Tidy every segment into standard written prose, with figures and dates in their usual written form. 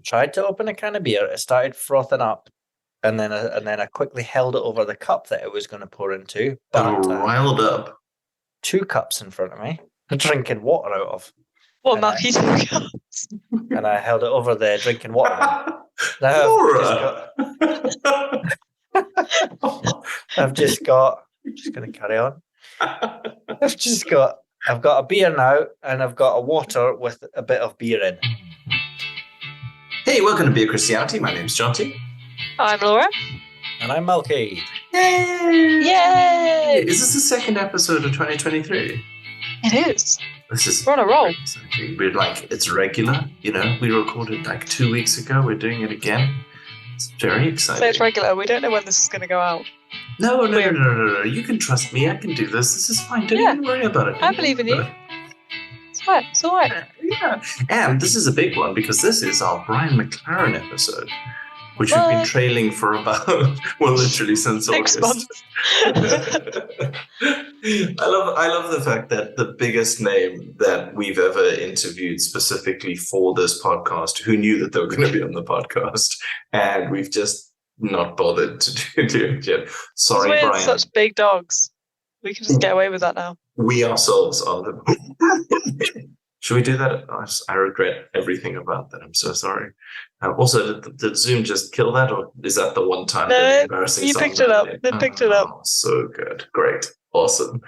Tried to open a can of beer. It started frothing up, and then I quickly held it over the cup that it was going to pour into. But riled up. 2 cups in front of me, drinking water out of. What, Malky, 2 cups? And I held it over there, drinking water. Now Laura! I'm just going to carry on. I've got a beer now, and I've got a water with a bit of beer in. Hey, welcome to Beer Christianity. My name's Jonty. I'm Laura. And I'm Malky. Yay! Yay! Is this the second episode of 2023? It is. We're on a roll. We're like, it's regular, we recorded like 2 weeks ago. We're doing it again. It's very exciting. So it's regular. We don't know when this is going to go out. No. You can trust me. I can do this. This is fine. Don't even worry about it. I believe in you. It's fine. It's all right. Yeah. And this is a big one because this is our Brian McLaren episode, which we've been trailing for about, literally since 6 months. I love the fact that the biggest name that we've ever interviewed specifically for this podcast, who knew that they were going to be on the podcast, and we've just not bothered to do it yet. Sorry, We're Brian. Such big dogs. We can just get away with that now. We ourselves are the... Should we do that? I regret everything about that. I'm so sorry. Also, did Zoom just kill that, or is that the one time? No, embarrassing you picked it up. It picked it up. So good. Great. Awesome.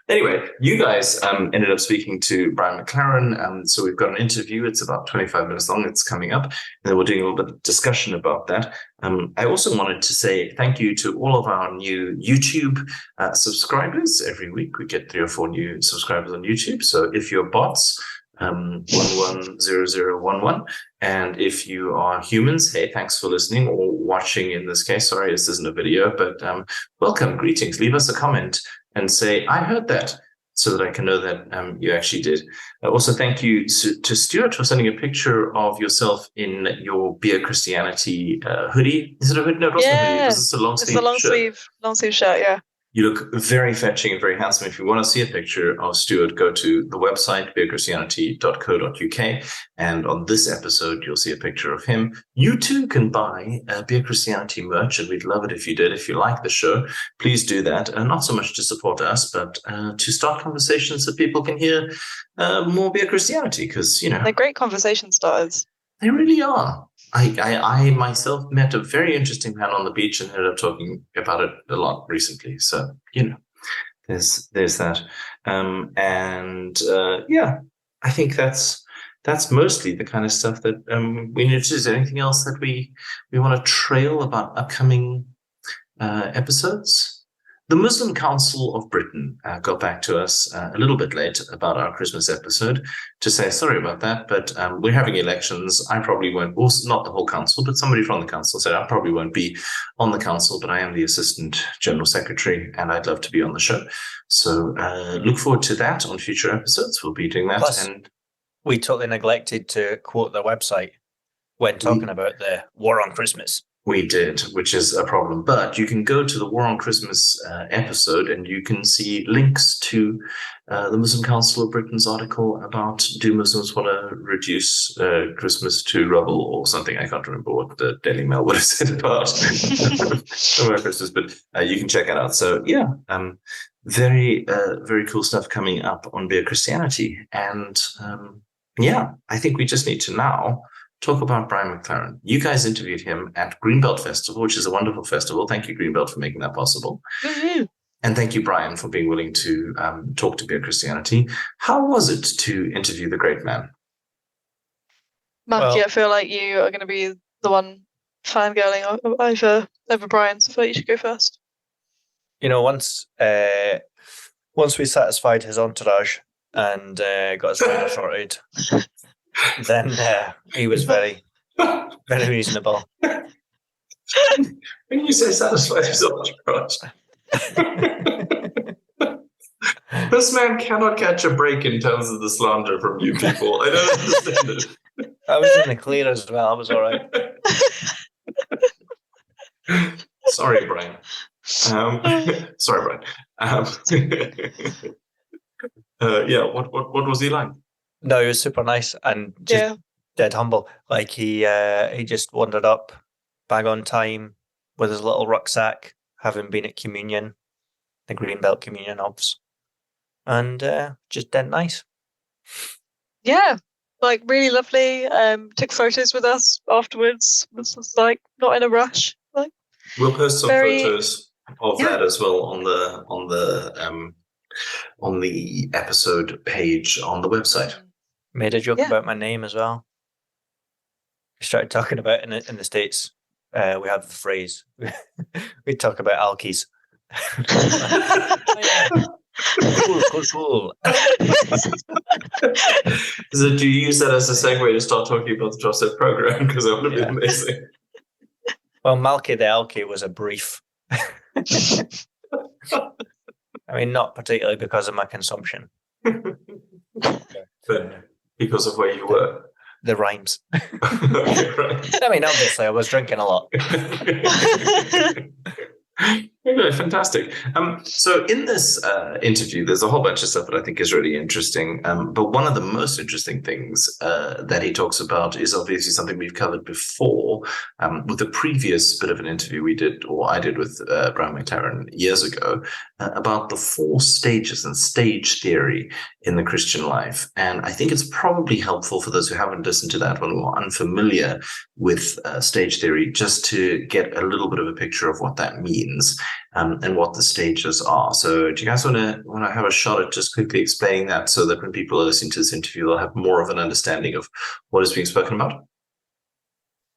Anyway, you guys ended up speaking to Brian McLaren. So we've got an interview. It's about 25 minutes long. It's coming up. And then we're doing a little bit of discussion about that. I also wanted to say thank you to all of our new YouTube subscribers. Every week we get 3 or 4 new subscribers on YouTube. So if you're bots, 110011, and if you are humans, hey, thanks for listening or watching in this case. Sorry, this isn't a video, but welcome, greetings. Leave us a comment and say, I heard that, so that I can know that you actually did. Also, thank you to Stuart for sending a picture of yourself in your Beer Christianity hoodie. Is it a hoodie? No, it wasn't a hoodie. It was just a long sleeve shirt. It's a long sleeve shirt, yeah. You look very fetching and very handsome. If you want to see a picture of Stuart, go to the website, beerchristianity.co.uk. And on this episode, you'll see a picture of him. You too can buy Beer Christianity merch, and we'd love it if you did. If you like the show, please do that. Not so much to support us, but to start conversations so people can hear more Beer Christianity, because, they're great conversation starters. They really are. I myself met a very interesting man on the beach and ended up talking about it a lot recently. So, there's that. I think that's mostly the kind of stuff that we need to do. Is there anything else that we want to trail about upcoming episodes? The Muslim Council of Britain got back to us a little bit late about our Christmas episode to say sorry about that, but we're having elections. I probably won't, also not the whole council, but somebody from the council said I probably won't be on the council, but I am the Assistant General Secretary and I'd love to be on the show. So look forward to that on future episodes. We'll be doing that. Plus, and we totally neglected to quote their website when talking about the war on Christmas. We did, which is a problem. But you can go to the War on Christmas episode and you can see links to the Muslim Council of Britain's article about do Muslims want to reduce Christmas to rubble or something. I can't remember what the Daily Mail would have said about Christmas, but you can check it out. So, yeah, very, very cool stuff coming up on Beer Christianity. And, I think we just need to now talk about Brian McLaren. You guys interviewed him at Greenbelt Festival, which is a wonderful festival. Thank you, Greenbelt, for making that possible. Mm-hmm. And thank you, Brian, for being willing to talk to Beer Christianity. How was it to interview the great man? Malky, I feel like you are going to be the one fangirling over Brian, so I feel like you should go first. Once we satisfied his entourage and got his finger sorted, then he was very, very reasonable. When you say satisfied his entourage, this man cannot catch a break in terms of the slander from you people. I don't understand it. I was in the clear as well. I was all right. Sorry, Brian. Sorry, Brian. What was he like? No, he was super nice and just dead humble. Like he just wandered up, bang on time, with his little rucksack, having been at communion, the Greenbelt communion obs, and just dead nice. Yeah, like really lovely. Took photos with us afterwards. Was just like not in a rush. Like We'll post some very- photos of that as well on the episode page on the website. Made a joke Yeah. about my name as well. We started talking about in the States. We have the phrase. We talk about alkies. Cool. So do you use that as a segue to start talking about the Joseph program? Because that would have been amazing. Well, Malky the Alky was a brief. I mean, not particularly because of my consumption. But because of where you were. The rhymes. Okay, right. I mean, obviously, I was drinking a lot. Okay, fantastic. So in this interview, there's a whole bunch of stuff that I think is really interesting. But one of the most interesting things that he talks about is obviously something we've covered before with the previous bit of an interview we did, or I did with Brian McLaren years ago, about the 4 stages and stage theory in the Christian life. And I think it's probably helpful for those who haven't listened to that one or are unfamiliar with stage theory, just to get a little bit of a picture of what that means. And what the stages are. So do you guys want to have a shot at just quickly explaining that, so that when people are listening to this interview, they'll have more of an understanding of what is being spoken about?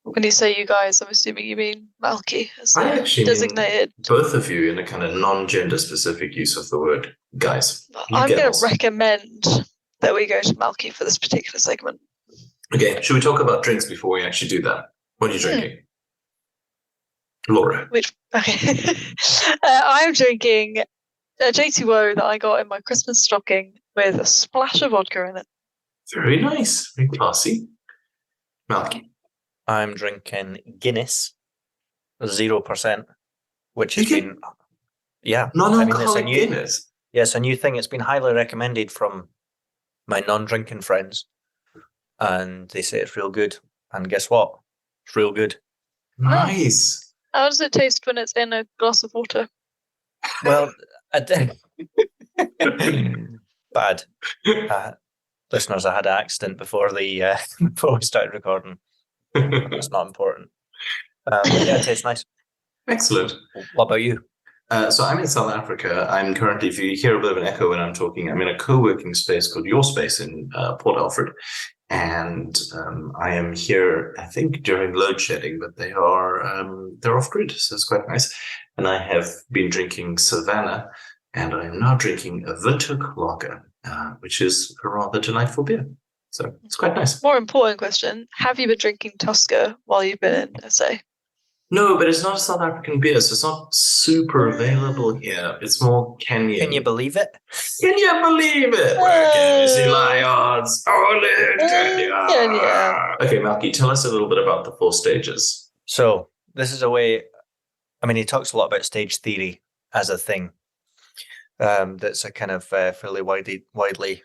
When you say you guys, I'm assuming you mean Malky as I actually designated. mean both of you in a kind of non-gender specific use of the word guys. I'm going to recommend that we go to Malky for this particular segment. Okay, should we talk about drinks before we actually do that? What are you drinking? Laura. Okay. I'm drinking a J2O that I got in my Christmas stocking with a splash of vodka in it. Very nice. Very classy. Malky. I'm drinking Guinness, 0%, which has been, non-alcoholic Guinness. Yes, a new thing. It's been highly recommended from my non-drinking friends, and they say it's real good. And guess what? It's real good. Nice. How does it taste when it's in a glass of water? Well, bad. Listeners, I had an accident before before we started recording. That's not important. It tastes nice. Excellent. What about you? So I'm in South Africa. I'm currently, if you hear a bit of an echo when I'm talking, I'm in a co-working space called Your Space in Port Alfred. And I am here, I think, during load shedding, but they're off grid, so it's quite nice. And I have been drinking Savannah, and I am now drinking a Windhoek lager, which is a rather delightful beer. So it's quite nice. More important question: have you been drinking Tusker while you've been in SA? No, but it's not a South African beer, so it's not super available here. It's more Kenyan. Can you believe it? Can you believe it? Where can you see lions? Only in Kenya. Okay, Malky, tell us a little bit about the 4 stages. So this is a way. I mean, he talks a lot about stage theory as a thing. That's a kind of fairly widely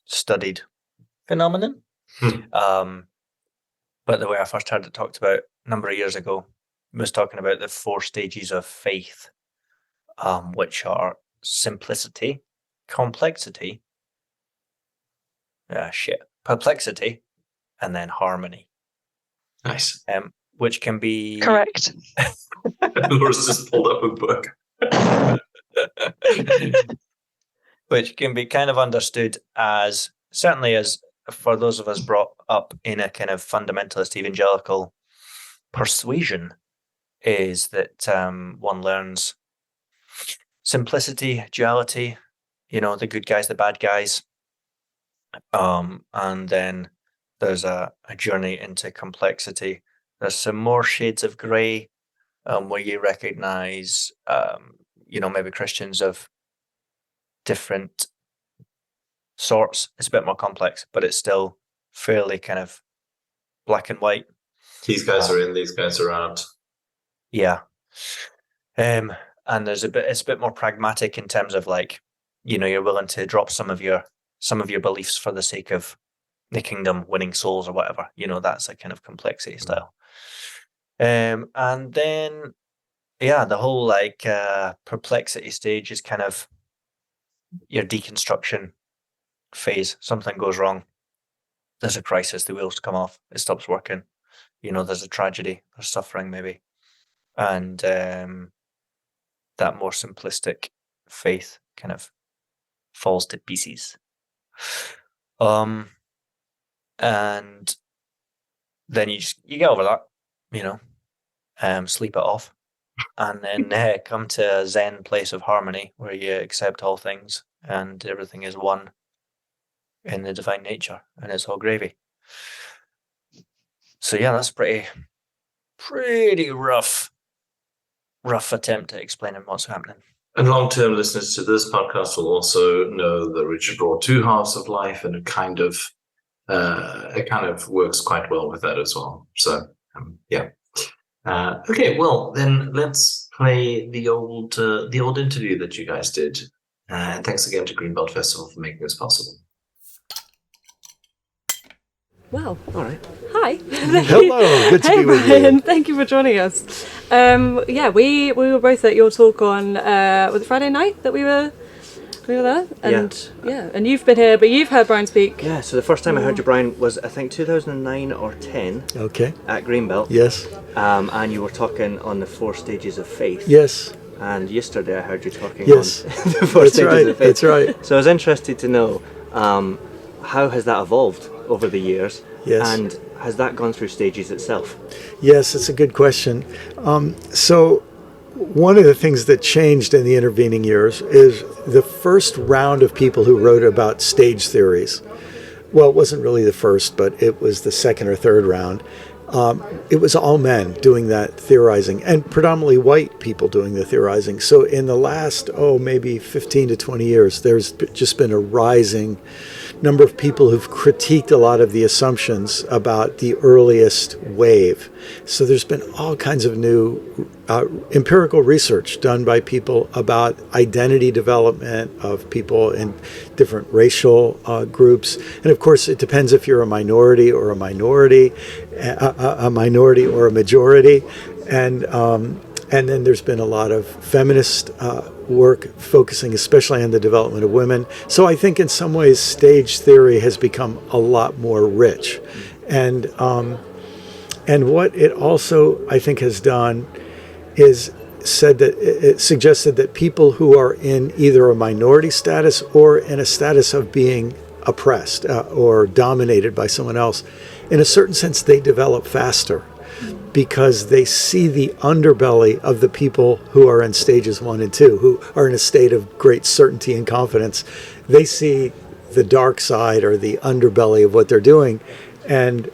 studied phenomenon. But the way I first heard it talked about a number of years ago was talking about the 4 stages of faith, which are simplicity, complexity, perplexity, and then harmony. Nice. Which can be correct. Laura's just pulled up a book. Which can be kind of understood as, certainly as for those of us brought up in a kind of fundamentalist evangelical persuasion, is that one learns simplicity, duality, the good guys, the bad guys. And then there's a journey into complexity. There's some more shades of grey where you recognize, maybe Christians of different sorts. It's a bit more complex, but it's still fairly kind of black and white. These guys are in, these guys are out. Yeah. And it's a bit more pragmatic in terms of, like, you're willing to drop some of your beliefs for the sake of the kingdom, winning souls or whatever. That's a kind of complexity style. And then, the whole perplexity stage is kind of your deconstruction phase. Something goes wrong. There's a crisis. The wheels come off. It stops working. There's a tragedy. There's suffering maybe. And that more simplistic faith kind of falls to pieces. And then you get over that, sleep it off, and then come to a Zen place of harmony where you accept all things and everything is one in the divine nature, and it's all gravy. So that's pretty rough attempt at explaining what's happening. And long-term listeners to this podcast will also know that Richard brought two halves of life, and it kind of works quite well with that as well. So okay, well then let's play the old interview that you guys did. And thanks again to Greenbelt Festival for making this possible. Well, all right. Hi. Hello, good to be with Brian. you. Thank you for joining us. We were both at your talk on was it Friday night that we were there, and and you've been here, but you've heard Brian speak. Yeah. So the first time I heard you, Brian, was I think 2009 or 10. Okay. At Greenbelt. Yes. And you were talking on the 4 stages of faith. Yes. And yesterday I heard you talking Yes. on the 4 stages of faith. That's right. So I was interested to know how has that evolved over the years? Yes. And has that gone through stages itself? Yes, it's a good question. So one of the things that changed in the intervening years is the first round of people who wrote about stage theories. Well, it wasn't really the first, but it was the second or third round. It was all men doing that theorizing, and predominantly white people doing the theorizing. So in the last, maybe 15 to 20 years, there's just been a rising number of people who've critiqued a lot of the assumptions about the earliest wave. So there's been all kinds of new empirical research done by people about identity development of people in different racial groups. And of course, it depends if you're a minority or a majority. And then there's been a lot of feminist work focusing especially on the development of women. So I think in some ways stage theory has become a lot more rich. And what it also I think has done is it suggested that people who are in either a minority status or in a status of being oppressed or dominated by someone else, in a certain sense they develop faster, because they see the underbelly of the people who are in stages 1 and 2, who are in a state of great certainty and confidence. They see the dark side or the underbelly of what they're doing, and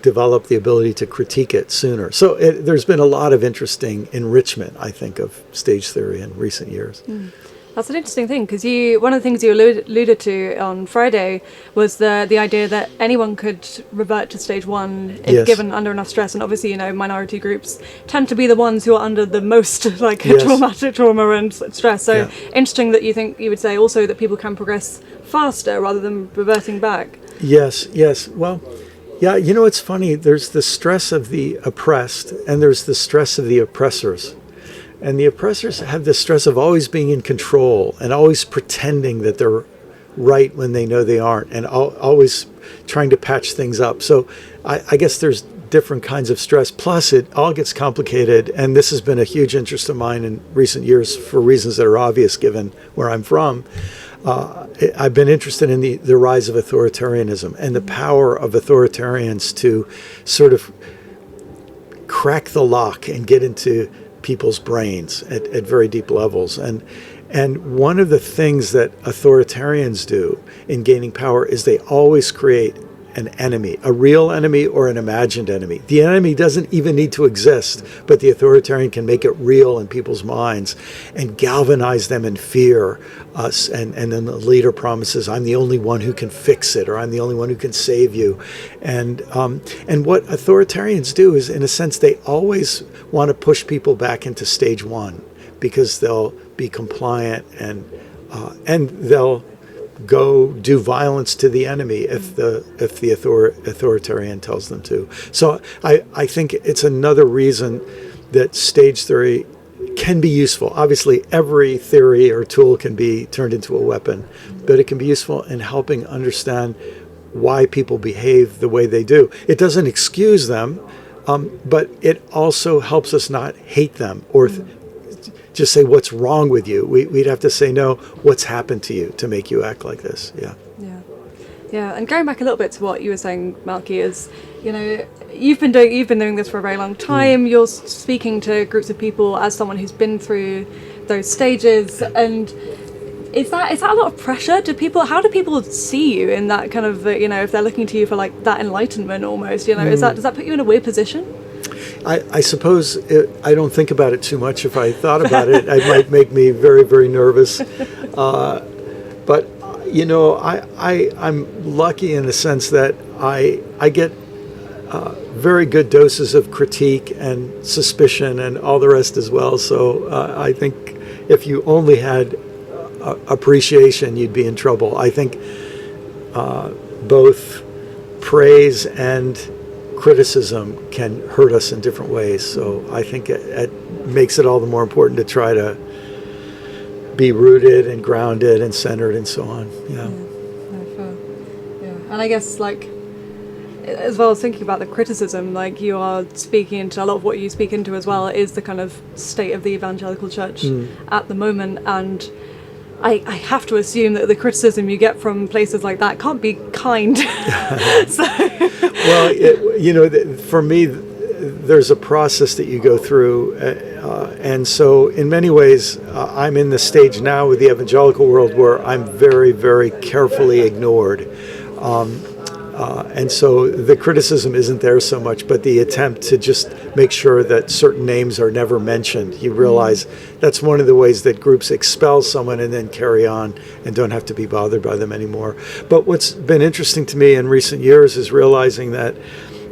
develop the ability to critique it sooner. So there's been a lot of interesting enrichment, I think, of stage theory in recent years. Mm. That's an interesting thing, because one of the things you alluded to on Friday was the idea that anyone could revert to stage 1 if Yes. given under enough stress. And obviously, minority groups tend to be the ones who are under the most Yes. traumatic trauma and stress. So Yeah. interesting that you would say also that people can progress faster rather than reverting back. Yes. Well, yeah, it's funny. There's the stress of the oppressed and there's the stress of the oppressors. And the oppressors have the stress of always being in control and always pretending that they're right when they know they aren't, and always trying to patch things up. So I guess there's different kinds of stress. Plus, it all gets complicated. And this has been a huge interest of mine in recent years for reasons that are obvious given where I'm from. I've been interested in the rise of authoritarianism and the power of authoritarians to sort of crack the lock and get into people's brains at very deep levels. And one of the things that authoritarians do in gaining power is they always create an enemy, a real enemy or an imagined enemy. The enemy doesn't even need to exist, but the authoritarian can make it real in people's minds and galvanize them in fear. And then the leader promises, I'm the only one who can fix it, or I'm the only one who can save you. And what authoritarians do is, in a sense, they always want to push people back into stage 1 because they'll be compliant and they'll go do violence to the enemy if the authoritarian tells them to. So I think it's another reason that stage theory can be useful. Obviously, every theory or tool can be turned into a weapon, but it can be useful in helping understand why people behave the way they do. It doesn't excuse them, but it also helps us not hate them or just say, what's wrong with you? We'd have to say, no, what's happened to you to make you act like this? Yeah, and going back a little bit to what you were saying, Malky, is, you've been doing this for a very long time. You're speaking to groups of people as someone who's been through those stages, and is that a lot of pressure? How do people see you in that kind of, if they're looking to you for like that enlightenment almost, does that put you in a weird position? I suppose I don't think about it too much. If I thought about it, it might make me very, very nervous. But I'm lucky in the sense that I get very good doses of critique and suspicion and all the rest as well. So I think if you only had appreciation, you'd be in trouble. I think both praise and criticism can hurt us in different ways. So I think it makes it all the more important to try to be rooted and grounded and centered and so on. Yeah. And I guess, like, as well as thinking about the criticism, like, you are speaking into a lot of what you speak into as well is the kind of state of the evangelical church at the moment. And I have to assume that the criticism you get from places like that can't be kind. Well, for me, there's a process that you go through. And so in many ways, I'm in the stage now with the evangelical world where I'm very, very carefully ignored. And so the criticism isn't there so much, but the attempt to just make sure that certain names are never mentioned. You realize that's one of the ways that groups expel someone and then carry on and don't have to be bothered by them anymore. But what's been interesting to me in recent years is realizing that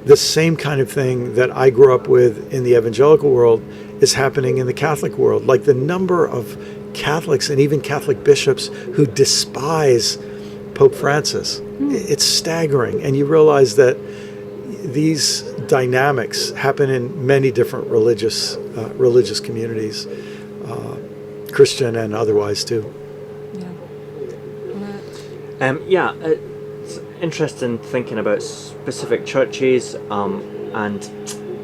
the same kind of thing that I grew up with in the evangelical world is happening in the Catholic world. Like the number of Catholics and even Catholic bishops who despise Pope Francis. It's staggering. And you realize that these dynamics happen in many different religious communities, Christian and otherwise too. It's interesting thinking about specific churches, and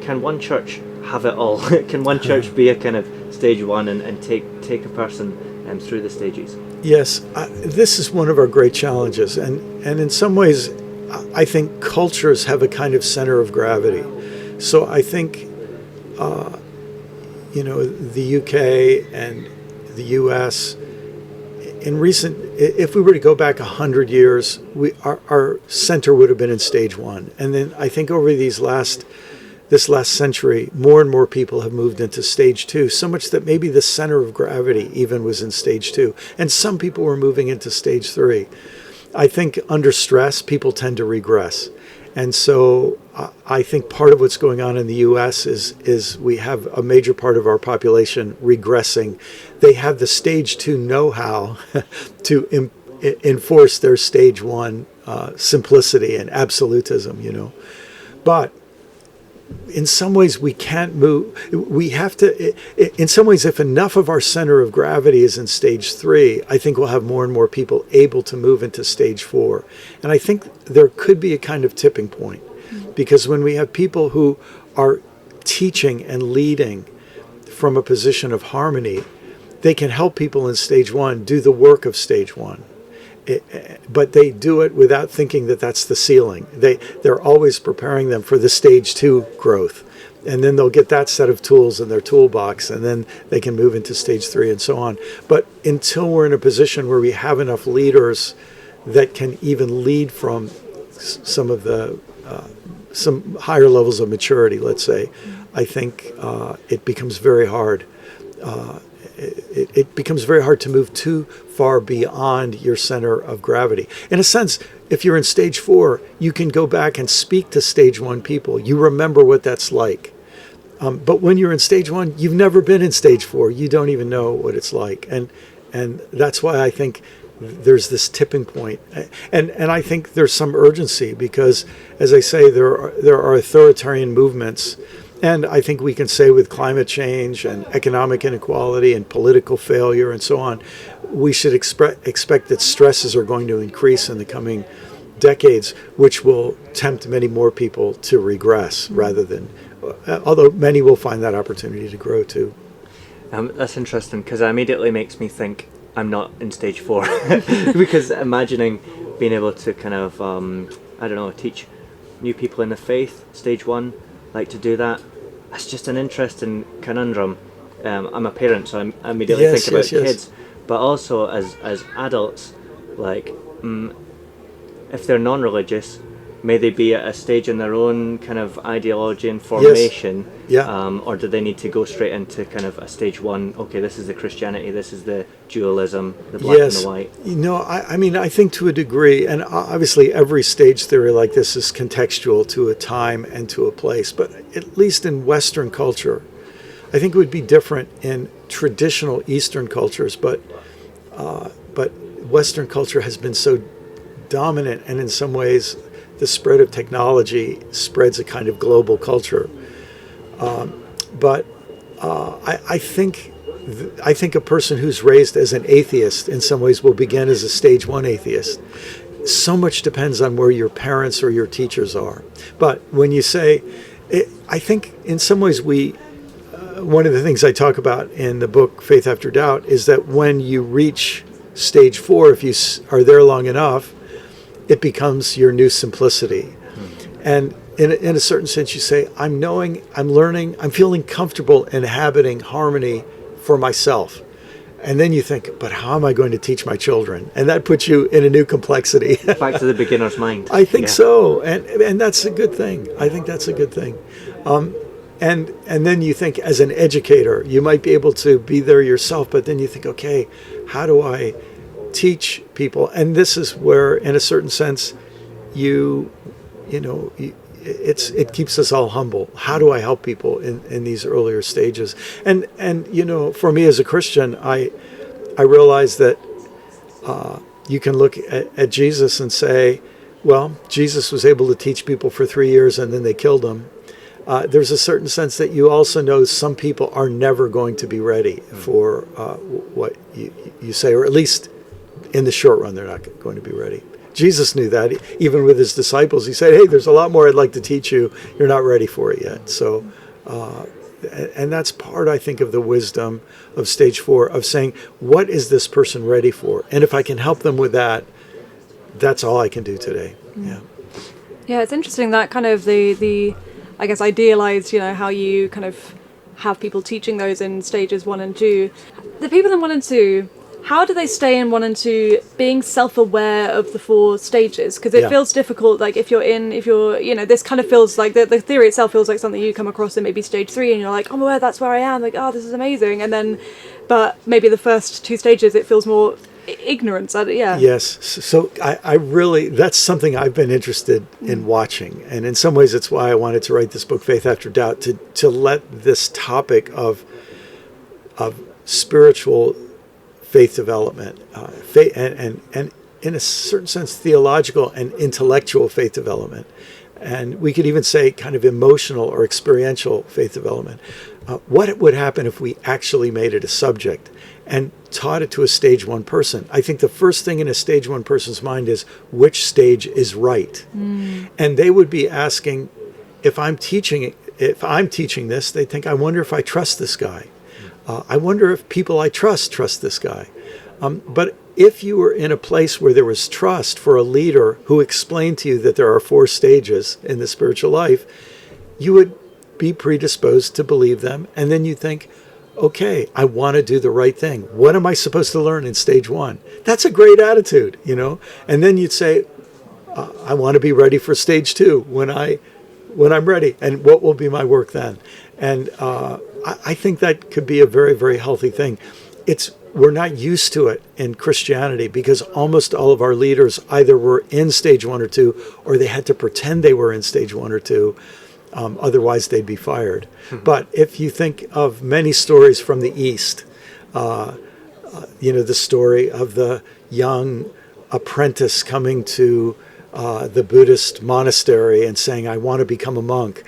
can one church have it all? Can one church be a kind of stage one and take a person through the stages? Yes, this is one of our great challenges, and in some ways, I think cultures have a kind of center of gravity. So I think, the UK and the US, if we were to go back 100 years, our center would have been in stage one, and then I think over this last century, more and more people have moved into stage two, so much that maybe the center of gravity even was in stage two. And some people were moving into stage three. I think under stress, people tend to regress. And so I think part of what's going on in the US is we have a major part of our population regressing. They have the stage two know-how to enforce their stage one simplicity and absolutism, But in some ways, we can't move. We have to, in some ways, if enough of our center of gravity is in stage three, I think we'll have more and more people able to move into stage four. And I think there could be a kind of tipping point, because when we have people who are teaching and leading from a position of harmony, they can help people in stage one do the work of stage one. But they do it without thinking that that's the ceiling. They're always preparing them for the stage two growth. And then they'll get that set of tools in their toolbox, and then they can move into stage three and so on. But until we're in a position where we have enough leaders that can even lead from some higher levels of maturity, let's say, I think it becomes very hard. It becomes very hard to move too far beyond your center of gravity. In a sense, if you're in stage four, you can go back and speak to stage one people. You remember what that's like. But when you're in stage one, you've never been in stage four. You don't even know what it's like. And that's why I think there's this tipping point, and I think there's some urgency because, as I say, there are authoritarian movements, and I think we can say with climate change and economic inequality and political failure and so on, we should expect that stresses are going to increase in the coming decades, which will tempt many more people to regress rather than, although many will find that opportunity to grow too. That's interesting because it immediately makes me think I'm not in stage 4 because imagining being able to kind of I don't know, teach new people in the faith, stage 1, like to do that. That's just an interesting conundrum. I'm a parent, so I immediately think about kids, but also as adults, like if they're non-religious, may they be at a stage in their own kind of ideology and formation, or do they need to go straight into kind of a stage 1, okay, this is the Christianity, this is the dualism, the black and the white? I mean, I think to a degree, and obviously every stage theory like this is contextual to a time and to a place, but at least in Western culture, I think it would be different in traditional Eastern cultures, but Western culture has been so dominant, and in some ways the spread of technology spreads a kind of global culture. I think a person who's raised as an atheist in some ways will begin as a stage 1 atheist. So much depends on where your parents or your teachers are. But when you say, I think in some ways one of the things I talk about in the book Faith After Doubt is that when you reach stage 4, if you are there long enough, it becomes your new simplicity. And in a certain sense, you say, I'm knowing, I'm learning, I'm feeling comfortable inhabiting harmony for myself. And then you think, but how am I going to teach my children? And that puts you in a new complexity. Back to the beginner's mind. I think so. And that's a good thing. I think that's a good thing. And then you think, as an educator, you might be able to be there yourself, but then you think, okay, how do I teach people? And this is where, in a certain sense, it keeps us all humble. How do I help people in these earlier stages? And for me as a Christian, I realize that you can look at Jesus and say, well, Jesus was able to teach people for 3 years and then they killed him. There's a certain sense that you also know some people are never going to be ready for what you say, or at least in the short run, they're not going to be ready. Jesus knew that. Even with his disciples, he said, hey, there's a lot more I'd like to teach you. You're not ready for it yet. So, and that's part, I think, of the wisdom of stage 4, of saying, what is this person ready for? And if I can help them with that, that's all I can do today. Yeah. Yeah, it's interesting that kind of the I guess, idealized, how you kind of have people teaching those in stages 1 and 2. The people in 1 and 2, how do they stay in 1 and 2 being self-aware of the 4 stages? Because it feels difficult, like if you're this kind of feels like the theory itself feels like something you come across in maybe stage 3 and you're like, I'm aware that's where I am, like, oh, this is amazing. And then, but maybe the first 2 stages, it feels more ignorance. Yes. So I really, that's something I've been interested in watching. And in some ways, it's why I wanted to write this book, Faith After Doubt, to let this topic of spiritual faith development, faith, and in a certain sense, theological and intellectual faith development. And we could even say kind of emotional or experiential faith development. What would happen if we actually made it a subject and taught it to a stage 1 person? I think the first thing in a stage 1 person's mind is, which stage is right? And they would be asking, if I'm teaching this, they think, I wonder if I trust this guy. I wonder if people I trust this guy. But if you were in a place where there was trust for a leader who explained to you that there are 4 stages in the spiritual life, you would be predisposed to believe them. And then you think, okay, I want to do the right thing. What am I supposed to learn in stage 1? That's a great attitude, And then you'd say, I want to be ready for stage 2 when I'm ready. And what will be my work then? And I think that could be a very, very healthy thing. We're not used to it in Christianity because almost all of our leaders either were in stage 1 or 2, or they had to pretend they were in stage 1 or 2. Otherwise, they'd be fired. But if you think of many stories from the East, the story of the young apprentice coming to the Buddhist monastery and saying, I want to become a monk.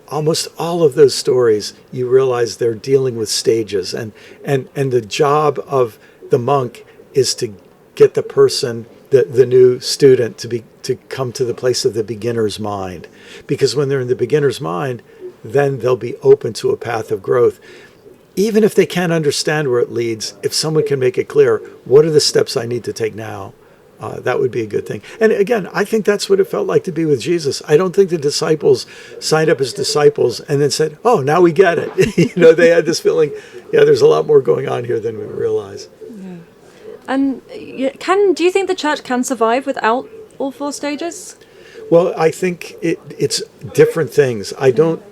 Almost all of those stories, you realize they're dealing with stages. And the job of the monk is to get the person, the new student, to come to the place of the beginner's mind. Because when they're in the beginner's mind, then they'll be open to a path of growth. Even if they can't understand where it leads, if someone can make it clear, what are the steps I need to take now? That would be a good thing. And again, I think that's what it felt like to be with Jesus. I don't think the disciples signed up as disciples and then said, oh, now we get it. They had this feeling, there's a lot more going on here than we realize. Yeah. And do you think the church can survive without all 4 stages? Well, I think it's different things. I don't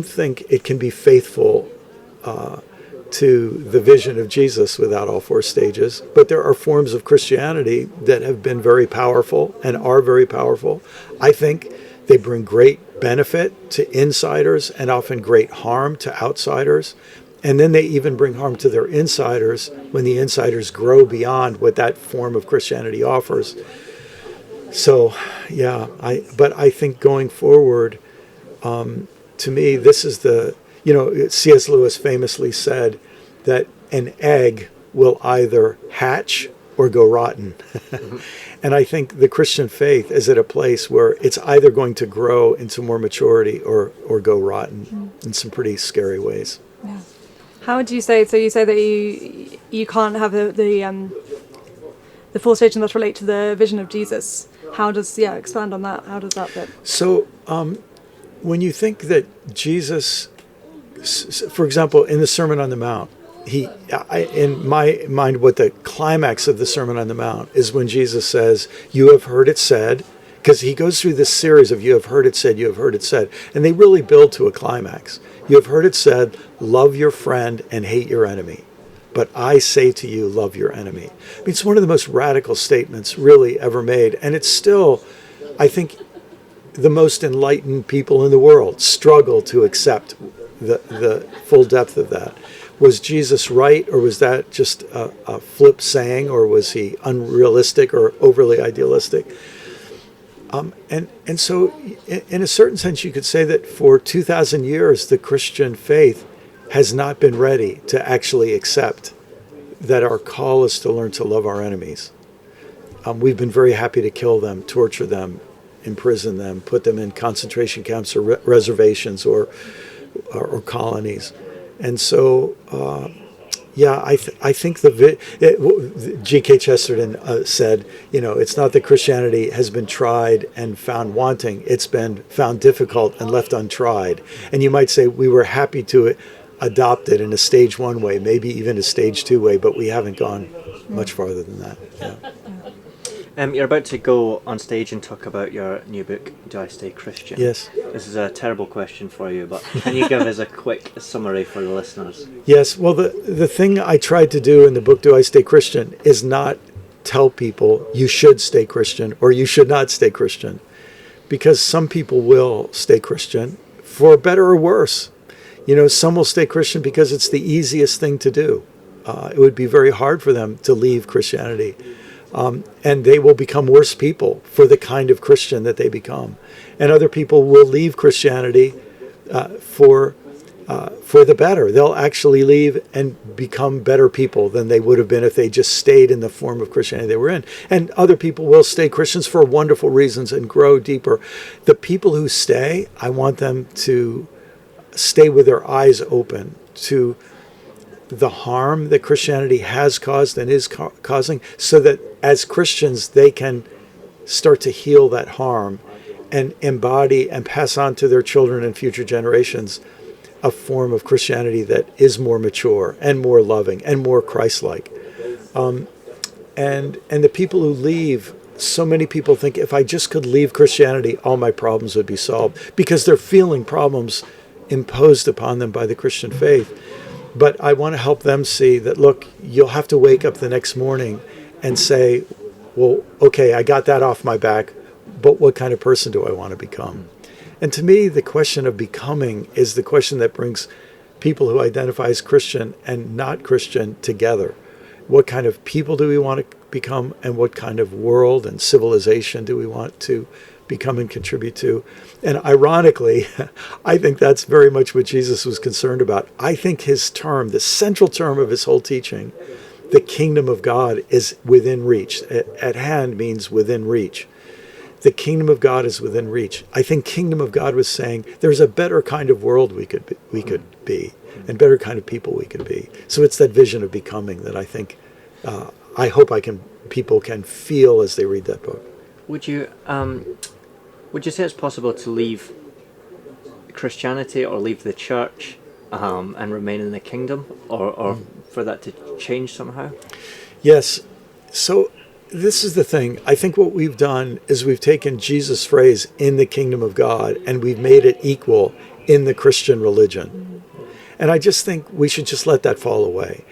think it can be faithful to the vision of Jesus without all 4 stages. But there are forms of Christianity that have been very powerful and are very powerful. I think they bring great benefit to insiders and often great harm to outsiders. And then they even bring harm to their insiders when the insiders grow beyond what that form of Christianity offers. So, but I think going forward, to me, this is C.S. Lewis famously said that an egg will either hatch or go rotten. And I think the Christian faith is at a place where it's either going to grow into more maturity or go rotten in some pretty scary ways. Yeah. How would you say, so you say that you can't have the 4 stages that relate to the vision of Jesus. How does, expand on that? How does that fit? So when you think that Jesus, for example, in the Sermon on the Mount, in my mind, what the climax of the Sermon on the Mount is when Jesus says, you have heard it said, because he goes through this series of you have heard it said, you have heard it said, and they really build to a climax. You have heard it said, love your friend and hate your enemy. But I say to you, love your enemy. I mean, it's one of the most radical statements really ever made. And it's still, I think, the most enlightened people in the world struggle to accept the full depth of that. Was Jesus right, or was that just a flip saying, or was he unrealistic or overly idealistic? And so, in a certain sense, you could say that for 2,000 years, the Christian faith has not been ready to actually accept that our call is to learn to love our enemies. We've been very happy to kill them, torture them, imprison them, put them in concentration camps or reservations or colonies. And so, I think G.K. Chesterton said, it's not that Christianity has been tried and found wanting, it's been found difficult and left untried. And you might say we were happy to adopt it in a stage 1 way, maybe even a stage 2 way, but we haven't gone much farther than that. Yeah. You're about to go on stage and talk about your new book, Do I Stay Christian? Yes. This is a terrible question for you, but can you give us a quick summary for the listeners? Yes. Well, the thing I tried to do in the book, Do I Stay Christian, is not tell people you should stay Christian or you should not stay Christian. Because some people will stay Christian for better or worse. Some will stay Christian because it's the easiest thing to do. It would be very hard for them to leave Christianity. And they will become worse people for the kind of Christian that they become. And other people will leave Christianity for the better. They'll actually leave and become better people than they would have been if they just stayed in the form of Christianity they were in. And other people will stay Christians for wonderful reasons and grow deeper. The people who stay, I want them to stay with their eyes open to the harm that Christianity has caused and is causing, so that as Christians they can start to heal that harm and embody and pass on to their children and future generations a form of Christianity that is more mature and more loving and more Christ-like. And the people who leave, so many people think if I just could leave Christianity, all my problems would be solved, because they're feeling problems imposed upon them by the Christian faith. But I want to help them see that, look, you'll have to wake up the next morning and say, well, okay, I got that off my back, but what kind of person do I want to become? And to me, the question of becoming is the question that brings people who identify as Christian and not Christian together. what kind of people do we want to become, and what kind of world and civilization do we want to become and contribute to. And ironically, I think that's very much what Jesus was concerned about. I think his term, the central term of his whole teaching, the kingdom of God, is within reach. At hand means within reach. The kingdom of God is within reach. I think kingdom of God was saying there's a better kind of world we could be, and better kind of people we could be. So it's that vision of becoming that I think, I hope people can feel as they read that book. Would you say it's possible to leave Christianity or leave the church and remain in the kingdom, or for that to change somehow? Yes. So this is the thing. I think what we've done is we've taken Jesus' phrase, in the kingdom of God, and we've made it equal in the Christian religion. And I just think we should just let that fall away.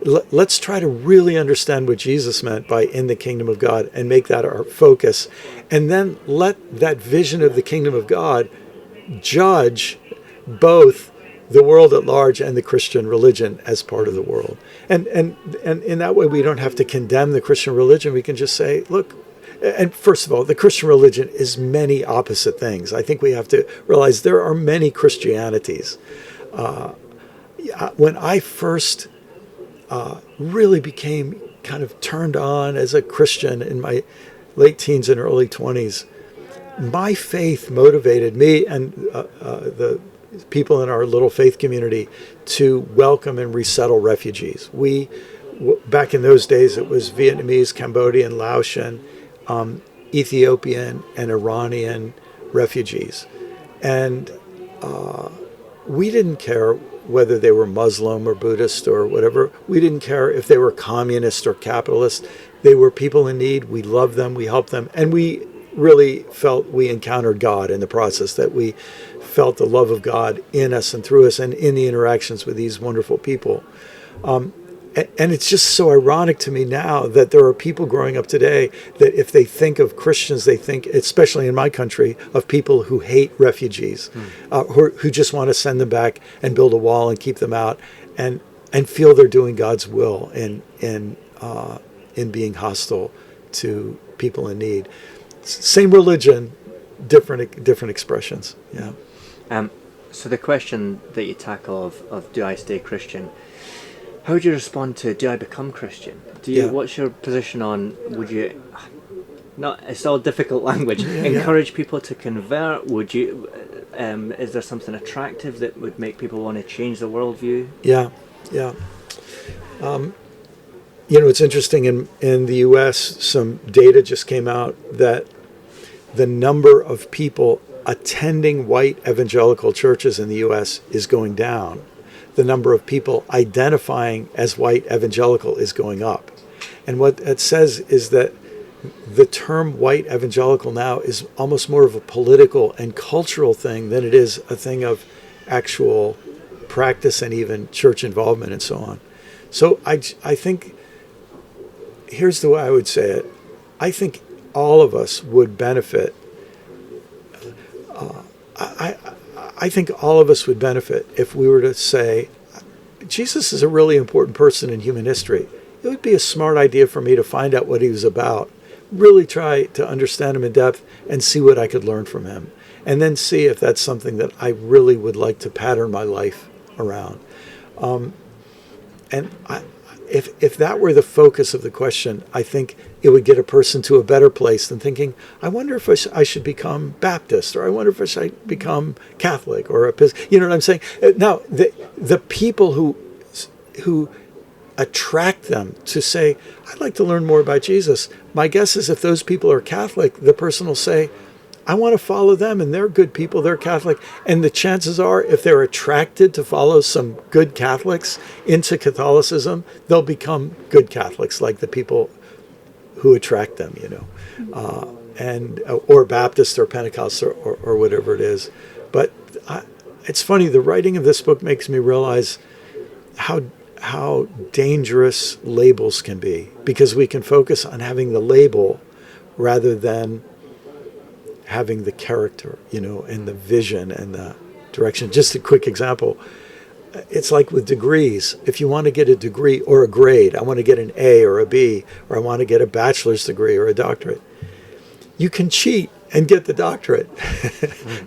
Let's try to really understand what Jesus meant by in the kingdom of God and make that our focus. And then let that vision of the kingdom of God judge both the world at large and the Christian religion as part of the world. And in that way, we don't have to condemn the Christian religion. We can just say, look, and first of all, the Christian religion is many opposite things. I think we have to realize there are many Christianities. When I first really became kind of turned on as a Christian in my late teens and early 20s, my faith motivated me and the people in our little faith community to welcome and resettle refugees. Back in those days, it was Vietnamese, Cambodian, Laotian, Ethiopian, and Iranian refugees. And we didn't care whether they were Muslim or Buddhist or whatever. We didn't care if they were communist or capitalist. They were people in need. We loved them. We helped them. And we really felt we encountered God in the process, that we felt the love of God in us and through us and in the interactions with these wonderful people. And it's just so ironic to me now that there are people growing up today that if they think of Christians, they think, especially in my country, of people who hate refugees, who just want to send them back and build a wall and keep them out, and feel they're doing God's will in being hostile to people in need. Same religion, different expressions. Yeah. So the question that you tackle of do I stay Christian? How would you respond to do I become Christian? What's your position on, would you, it's all difficult language, encourage people to convert? Would you, is there something attractive that would make people want to change the worldview? Yeah. It's interesting, in the US, some data just came out that the number of people attending white evangelical churches in the US is going down. The number of people identifying as white evangelical is going up. And what it says is that the term white evangelical now is almost more of a political and cultural thing than it is a thing of actual practice and even church involvement and so on. So I think, here's the way I would say it. I think all of us would benefit. I think all of us would benefit if we were to say, Jesus is a really important person in human history. It would be a smart idea for me to find out what he was about, really try to understand him in depth and see what I could learn from him, and then see if that's something that I really would like to pattern my life around. If that were the focus of the question, I think it would get a person to a better place than thinking, I wonder if I should become Baptist, or I wonder if I should become Catholic, or you know what I'm saying? Now, the people who attract them to say, I'd like to learn more about Jesus, my guess is if those people are Catholic, the person will say, I want to follow them, and they're good people, they're Catholic. And the chances are, if they're attracted to follow some good Catholics into Catholicism, they'll become good Catholics, like the people who attract them, or Baptist or Pentecost or whatever it is. But it's funny, the writing of this book makes me realize how dangerous labels can be, because we can focus on having the label rather than having the character, and the vision and the direction. Just a quick example. it's like with degrees. If you want to get a degree or a grade, I want to get an A or a B, or I want to get a bachelor's degree or a doctorate, you can cheat and get the doctorate.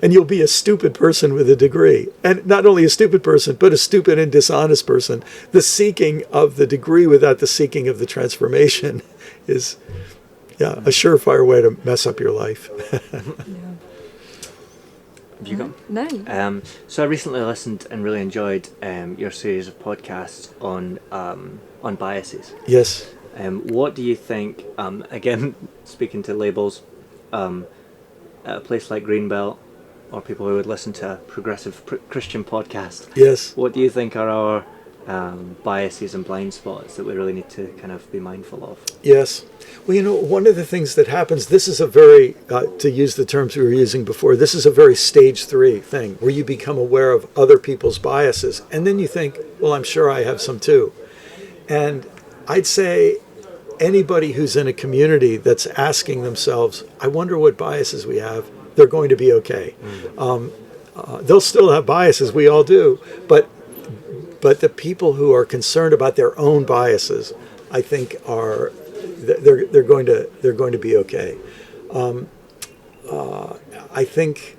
And you'll be a stupid person with a degree. And not only a stupid person, but a stupid and dishonest person. The seeking of the degree without the seeking of the transformation is a surefire way to mess up your life. Have you got? No. So I recently listened and really enjoyed your series of podcasts on biases. Yes. What do you think? Again, speaking to labels, at a place like Greenbelt, or people who would listen to a progressive Christian podcast. Yes. What do you think are our biases and blind spots that we really need to kind of be mindful of? Yes. Well, one of the things that happens, this is a very, to use the terms we were using before, this is a very stage 3 thing where you become aware of other people's biases. And then you think, well, I'm sure I have some too. And I'd say anybody who's in a community that's asking themselves, I wonder what biases we have, they're going to be okay. They'll still have biases, we all do, but the people who are concerned about their own biases, I think they're going to be okay. I think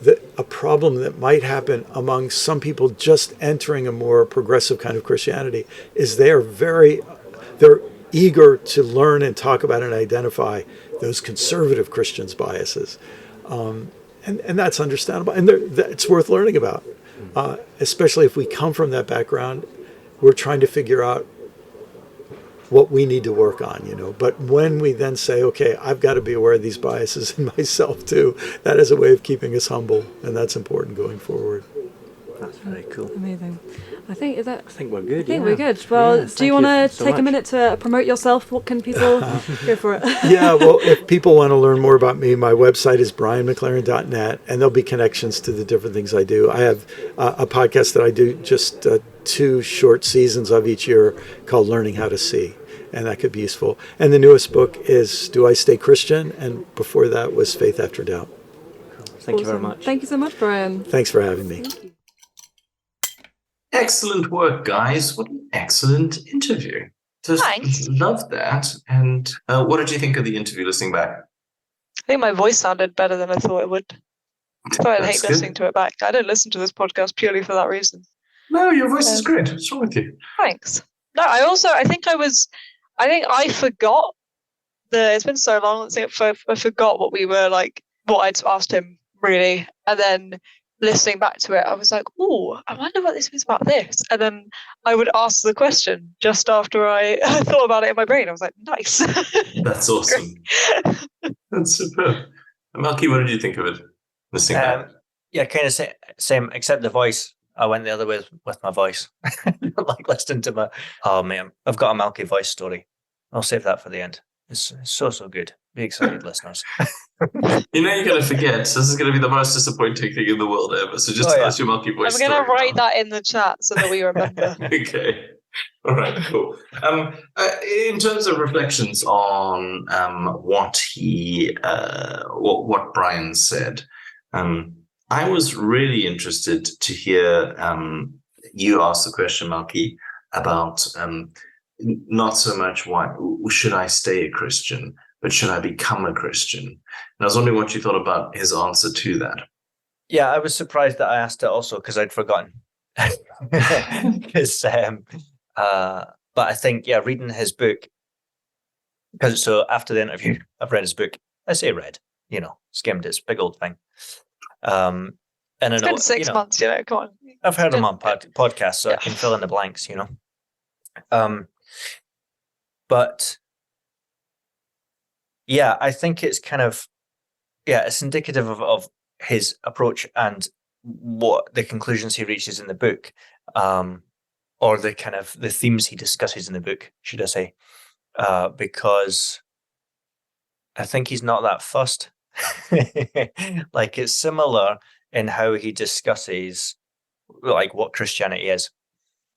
that a problem that might happen among some people just entering a more progressive kind of Christianity is they're eager to learn and talk about and identify those conservative Christians' biases. And that's understandable. And it's worth learning about, especially if we come from that background. We're trying to figure out what we need to work on, But when we then say, okay, I've got to be aware of these biases in myself too, that is a way of keeping us humble. And that's important going forward. That's very cool. Amazing. I think we're good. I think we're good. Well, Yes, do you want to take a minute to promote yourself? What can people go for it? Yeah, well, if people want to learn more about me, my website is brianmclaren.net, and there'll be connections to the different things I do. I have a podcast that I do just 2 short seasons of each year called Learning How to See, and that could be useful. And the newest book is Do I Stay Christian? And before that was Faith After Doubt. Thank you very much. Thank you so much, Brian. Thanks for having me. Thank you. Excellent work, guys. What an excellent interview. Just Thanks. loved that. And what did you think of the interview listening back? I think my voice sounded better than I thought it would. So I'd hate That's good. listening to it back. I don't listen to this podcast purely for that reason. No, your voice is great. What's wrong with you? Thanks. No, I think I forgot it's been so long, I forgot what we were like, what I'd asked him really. And then listening back to it, I was like, oh, I wonder what this was about this. And then I would ask the question just after I thought about it in my brain. I was like, nice. That's awesome. That's superb. Malky, what did you think of it? Listening back? Yeah, kind of same, except the voice. I went the other way with my voice. Like listening to my, oh man, I've got a Malky voice story. I'll save that for the end. It's so good. Be excited, listeners. You're going to forget. This is going to be the most disappointing thing in the world ever. So just tell us your Malky voice I'm going to write now. that in the chat so that we remember. Okay. All right, cool. In terms of reflections on what Brian said, I was really interested to hear you ask the question, Malky, about not so much why should I stay a Christian, but should I become a Christian? And I was wondering what you thought about his answer to that. Yeah, I was surprised that I asked it also because I'd forgotten. But I think, reading his book, so after the interview, I've read his book. I say read, skimmed. It's a big old thing. And It's been 6 months, come on. I've heard him on podcasts, so I can fill in the blanks, But yeah, I think it's kind of, it's indicative of his approach and what the conclusions he reaches in the book, or the kind of the themes he discusses in the book, should I say, because I think he's not that fussed. Like, it's similar in how he discusses like what Christianity is.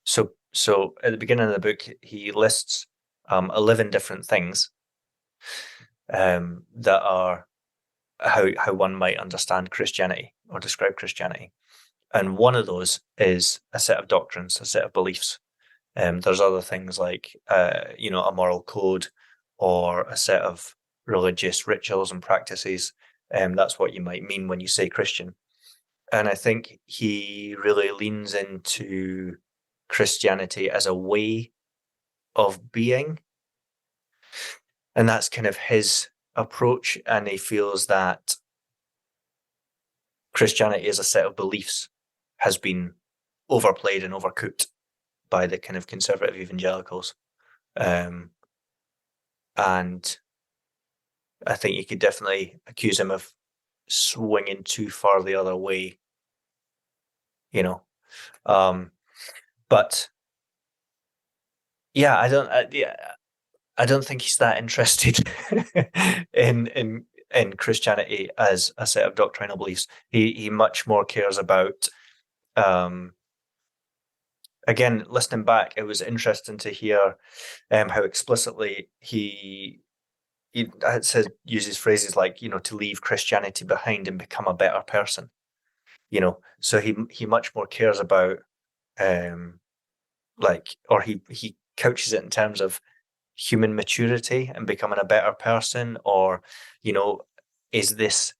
So at the beginning of the book, he lists 11 different things that are how one might understand Christianity or describe Christianity. And one of those is a set of doctrines, a set of beliefs. There's other things like, a moral code or a set of religious rituals and practices. That's what you might mean when you say Christian. And I think he really leans into Christianity as a way of being. And that's kind of his approach. And he feels that Christianity as a set of beliefs has been overplayed and overcooked by the kind of conservative evangelicals. And I think you could definitely accuse him of swinging too far the other way, but yeah, I don't think he's that interested in Christianity as a set of doctrinal beliefs. He much more cares about, again, listening back, it was interesting to hear how explicitly he uses phrases like, to leave Christianity behind and become a better person. So he much more cares about, he couches it in terms of human maturity and becoming a better person, or, is this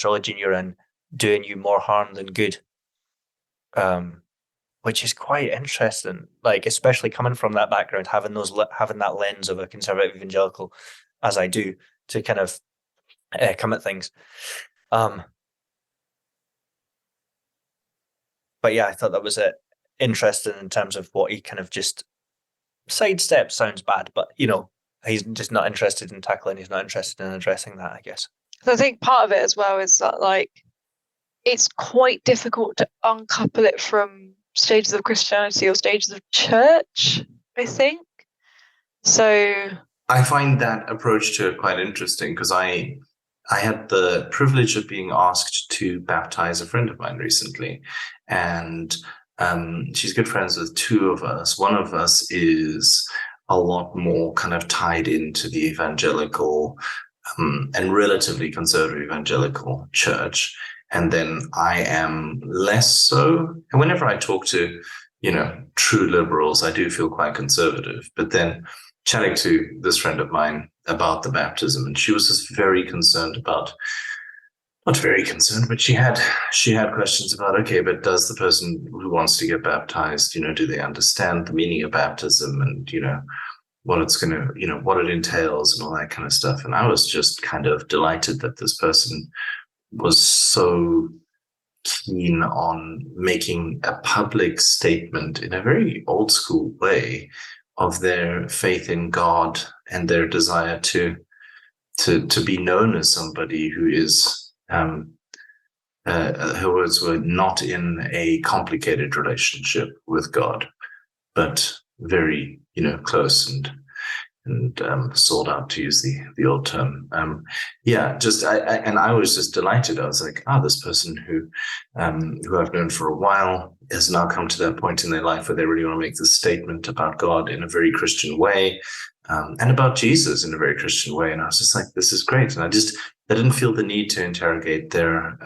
religion you're in doing you more harm than good? Which is quite interesting, especially coming from that background, having that lens of a conservative evangelical, as I do, to kind of come at things. But yeah, I thought that was interesting in terms of what he kind of just sidestep. Sounds bad, but he's just not interested in tackling. He's not interested in addressing that, I guess. So I think part of it as well is that it's quite difficult to uncouple it from stages of Christianity or stages of church, I think. So I find that approach to it quite interesting, because I had the privilege of being asked to baptize a friend of mine recently, and she's good friends with two of us. One of us is a lot more kind of tied into the evangelical and relatively conservative evangelical church, and then I am less so. And whenever I talk to, true liberals, I do feel quite conservative. But then chatting to this friend of mine about the baptism, and she was just very concerned about, not very concerned, but she had questions about, okay, but does the person who wants to get baptized, do they understand the meaning of baptism, and, what it's going to, what it entails and all that kind of stuff. And I was just kind of delighted that this person was so keen on making a public statement in a very old school way of their faith in God and their desire to be known as somebody who is who were not in a complicated relationship with God, but very close and sold out, to use the old term. I was just delighted. I was like, this person who I've known for a while has now come to that point in their life where they really want to make this statement about God in a very Christian way, and about Jesus in a very Christian way. And I was just like, this is great. And I didn't feel the need to interrogate their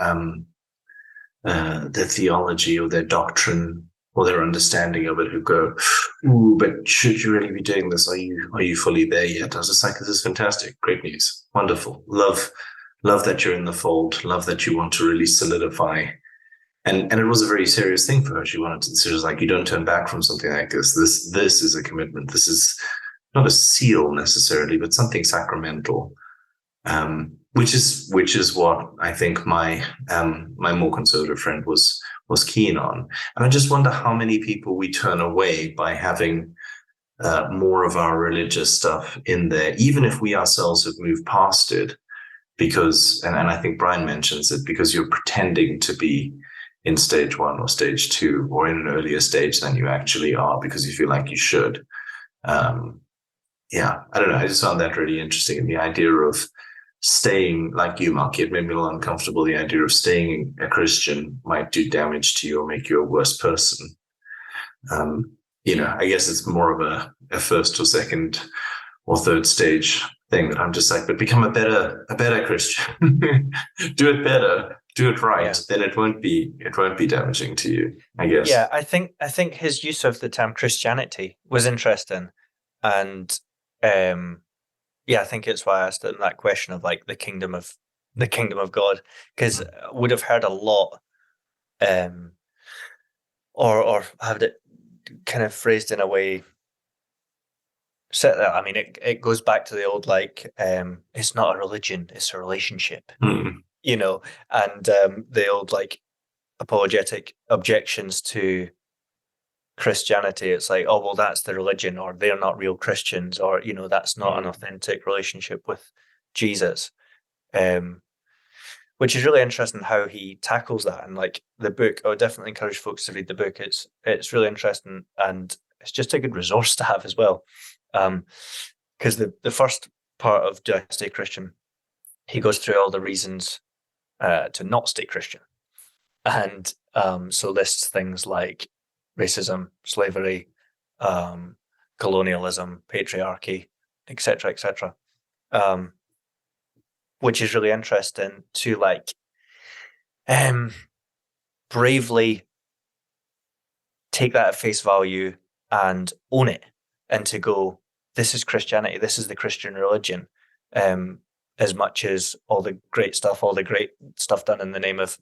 theology or their doctrine or their understanding of it, who go, ooh, but should you really be doing this? Are you fully there yet? I was just like, this is fantastic. Great news. Wonderful. Love that you're in the fold. Love that you want to really solidify. And it was a very serious thing for her. She was like, you don't turn back from something like this. This is a commitment. This is not a seal necessarily, but something sacramental. Which is what I think my more conservative friend was keen on. And I just wonder how many people we turn away by having more of our religious stuff in there, even if we ourselves have moved past it, because, and I think Brian mentions it, because you're pretending to be in stage 1 or stage 2 or in an earlier stage than you actually are, because you feel like you should. I don't know. I just found that really interesting. And the idea of staying, like you, Malky, it made me a little uncomfortable. The idea of staying a Christian might do damage to you or make you a worse person. I guess it's more of a first or second or third stage thing that I'm just like, but become a better Christian. Do it better. do it right, Yeah. then it won't be damaging to you, I guess. Yeah, I think his use of the term Christianity was interesting, and yeah, I think it's why I asked him that question of like the kingdom of God, because I would have heard a lot, or had it kind of phrased in a way. I mean, it goes back to the old like, it's not a religion, it's a relationship, you know, and the old like apologetic objections to Christianity. It's like, oh well, that's the religion, or they're not real Christians, or you know, that's not an authentic relationship with Jesus. Which is really interesting how he tackles that. And like the book, I would definitely encourage folks to read the book. It's really interesting, and it's just a good resource to have as well. Because the first part of Do I Stay Christian, he goes through all the reasons to not stay Christian, and so lists things like racism, slavery, colonialism, patriarchy, etc., etc. Which is really interesting to like bravely take that at face value and own it, and to go, this is Christianity, this is the Christian religion, as much as all the great stuff done in the name of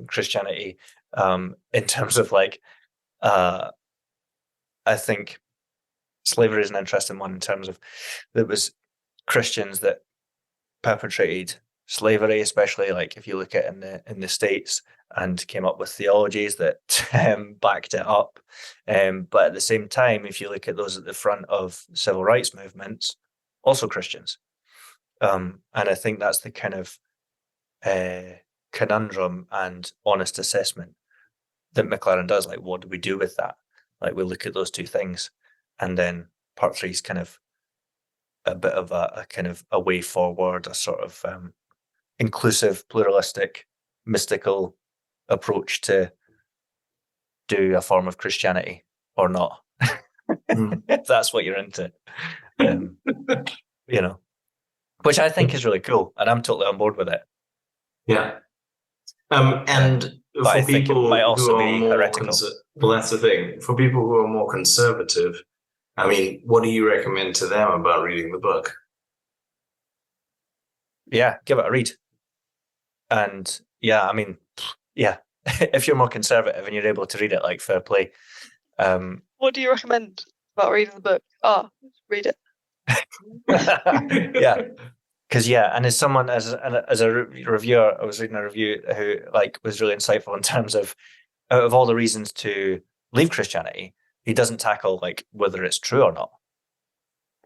Christianity, in terms of like, I think slavery is an interesting one in terms of there was Christians that perpetrated slavery, especially like if you look at in the States, and came up with theologies that backed it up. But at the same time, if you look at those at the front of civil rights movements, also Christians. And I think that's the kind of conundrum and honest assessment that McLaren does. Like, what do we do with that? Like, we look at those two things, and then part 3 is kind of a bit of a kind of a way forward, a sort of inclusive, pluralistic, mystical approach to do a form of Christianity or not, if that's what you're into, you know, which I think is really cool, and I'm totally on board with it. Yeah. And but I for think it people might also who are be more heretical. well, that's the thing. For people who are more conservative, I mean, what do you recommend to them about reading the book? Yeah, give it a read. And yeah, I mean, yeah, if you're more conservative and you're able to read it, like, fair play. What do you recommend about reading the book? Read it. Yeah, because and as someone as a reviewer, I was reading a review who like was really insightful in terms of, out of all the reasons to leave Christianity, he doesn't tackle like whether it's true or not.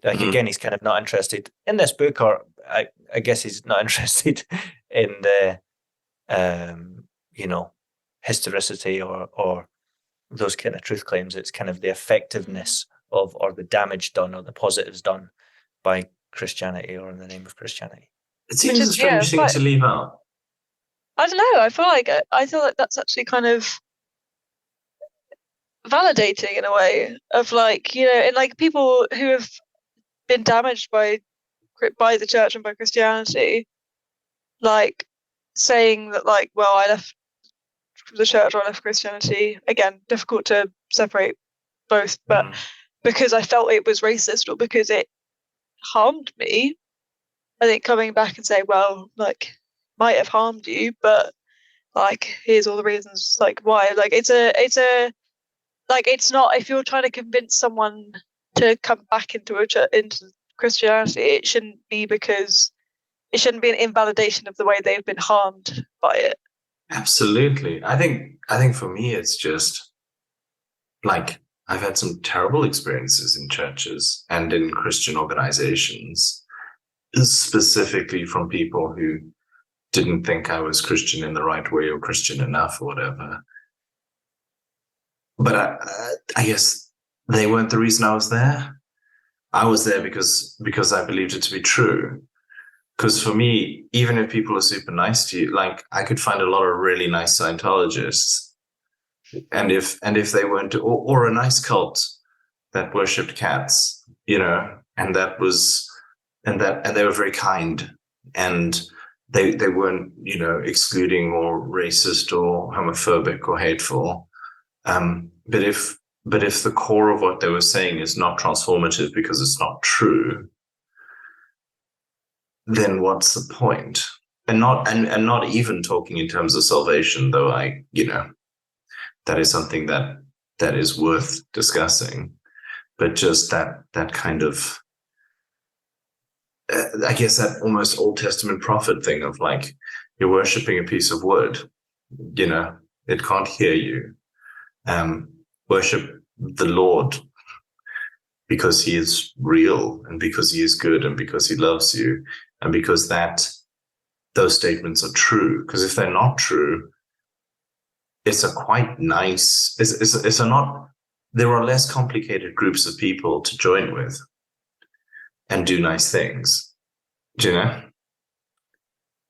Like, again, he's kind of not interested in this book, or I guess he's not interested in the historicity or those kind of truth claims. It's kind of the effectiveness of, or the damage done, or the positives done by Christianity or in the name of Christianity. It seems a strange thing to leave out. I don't know. I feel like that's actually kind of validating in a way of, like, you know, and like people who have been damaged by the church and by Christianity, like saying that, like, well, I left the church or I left Christianity. Again, difficult to separate both, but because I felt it was racist or because it harmed me, I think coming back and say, well, like, might have harmed you, but like, here's all the reasons, like, why. Like, it's not, if you're trying to convince someone to come back into Christianity, it shouldn't be an invalidation of the way they've been harmed by it. Absolutely. I think for me, it's just like, I've had some terrible experiences in churches and in Christian organizations, specifically from people who didn't think I was Christian in the right way or Christian enough or whatever. But I guess they weren't the reason I was there. I was there because I believed it to be true. Because for me, even if people are super nice to you, like, I could find a lot of really nice Scientologists, and if they weren't, or a nice cult that worshipped cats, you know, and they were very kind, and they weren't, excluding or racist or homophobic or hateful. But if the core of what they were saying is not transformative because it's not true, then what's the point? And not even talking in terms of salvation, though that is something that is worth discussing. But just that kind of, I guess that almost Old Testament prophet thing of like, you're worshiping a piece of wood, it can't hear you. Worship the Lord because he is real and because he is good and because he loves you and because those statements are true. Because if they're not true, it's a quite nice, there are less complicated groups of people to join with and do nice things, than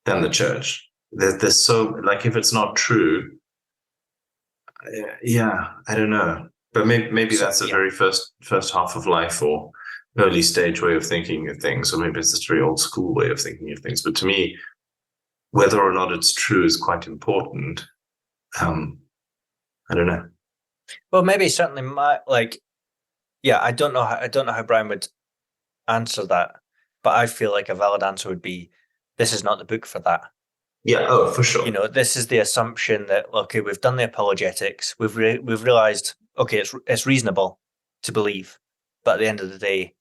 the church. There's so, like, if it's not true, I don't know. But maybe that's the very first half of life or early stage way of thinking of things, or maybe it's just a very old school way of thinking of things. But to me, whether or not it's true is quite important. I don't know. Well, maybe certainly I don't know how Brian would answer that, but I feel like a valid answer would be, this is not the book for that. Yeah, oh, for sure. This is the assumption that, okay, we've done the apologetics, we've realized, okay, it's reasonable to believe, but at the end of the day,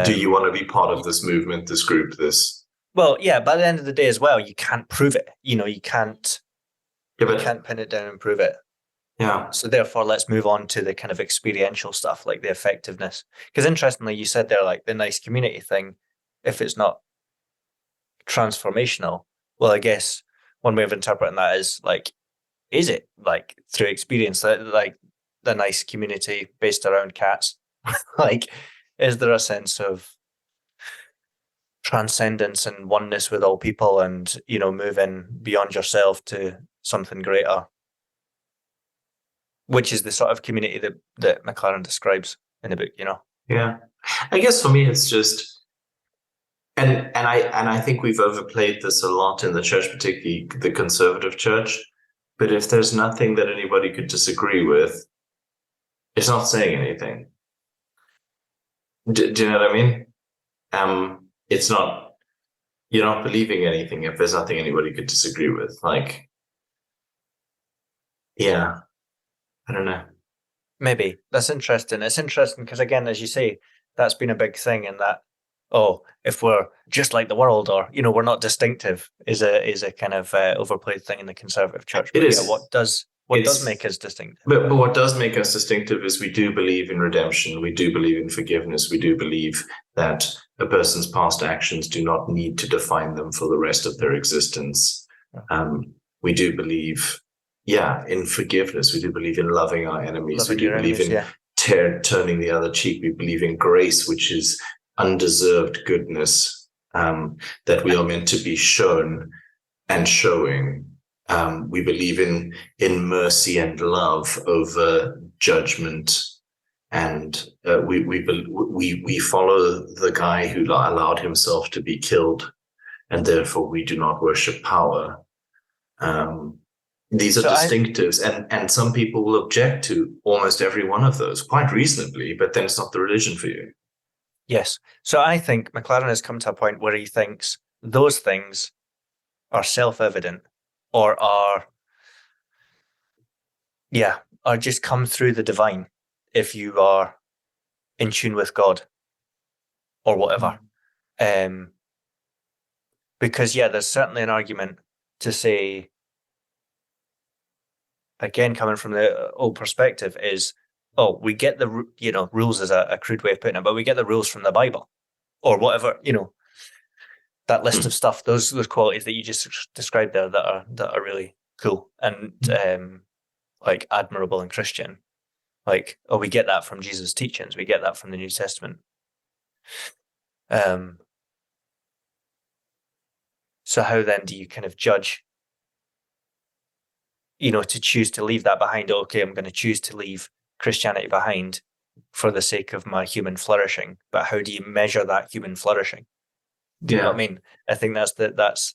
do you want to be part of this movement, this group, this? Well, yeah, but at the end of the day as well, you can't prove it. You can't pin it down and prove it. Yeah. So therefore, let's move on to the kind of experiential stuff, like the effectiveness. Because interestingly, you said there, like the nice community thing, if it's not transformational, well, I guess one way of interpreting that is like, is it like through experience, like the nice community based around cats? Like, is there a sense of transcendence and oneness with all people and, moving beyond yourself to something greater? Which is the sort of community that McLaren describes in the book, Yeah. I guess for me, it's just, and I think we've overplayed this a lot in the church, particularly the conservative church. But if there's nothing that anybody could disagree with, it's not saying anything. Do you know what I mean? It's not, you're not believing anything if there's nothing anybody could disagree with. Like, yeah, I don't know. Maybe. That's interesting. It's interesting because, again, as you say, that's been a big thing in that, if we're just like the world or, we're not distinctive is a kind of overplayed thing in the conservative church. But it is. Yeah, what does make us distinctive? But what does make us distinctive is we do believe in redemption. We do believe in forgiveness. We do believe that a person's past actions do not need to define them for the rest of their existence. We do believe, in forgiveness. We do believe in loving our enemies. We do believe in turning the other cheek. We believe in grace, which is undeserved goodness that we are meant to be shown and showing. We believe in mercy and love over judgment, and we follow the guy who allowed himself to be killed, and therefore we do not worship power. These are distinctives, and some people will object to almost every one of those quite reasonably, but then it's not the religion for you. Yes. So I think McLaren has come to a point where he thinks those things are self-evident or are just come through the divine if you are in tune with God or whatever. Because, there's certainly an argument to say, again, coming from the old perspective is, we get the, rules is a crude way of putting it, but we get the rules from the Bible or whatever, that list of stuff, those qualities that you just described there that are really cool and like admirable and Christian. Like, we get that from Jesus' teachings. We get that from the New Testament. So how then do you kind of judge, to choose to leave that behind? Okay, I'm going to choose to leave Christianity behind for the sake of my human flourishing. But how do you measure that human flourishing? Do you know what I mean? I think that's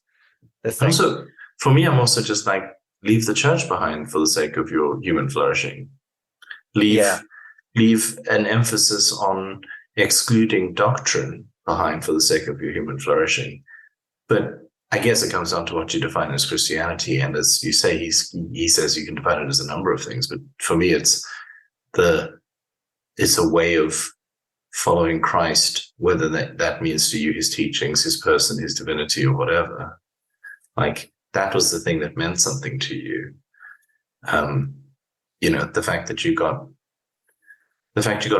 the thing. Also, for me, I'm also just like, leave the church behind for the sake of your human flourishing. Leave an emphasis on excluding doctrine behind for the sake of your human flourishing. But I guess it comes down to what you define as Christianity. And as you say, he says you can define it as a number of things. But for me, it's a way of following Christ, whether that means to you his teachings, his person, his divinity, or whatever. Like, that was the thing that meant something to you. The fact that you got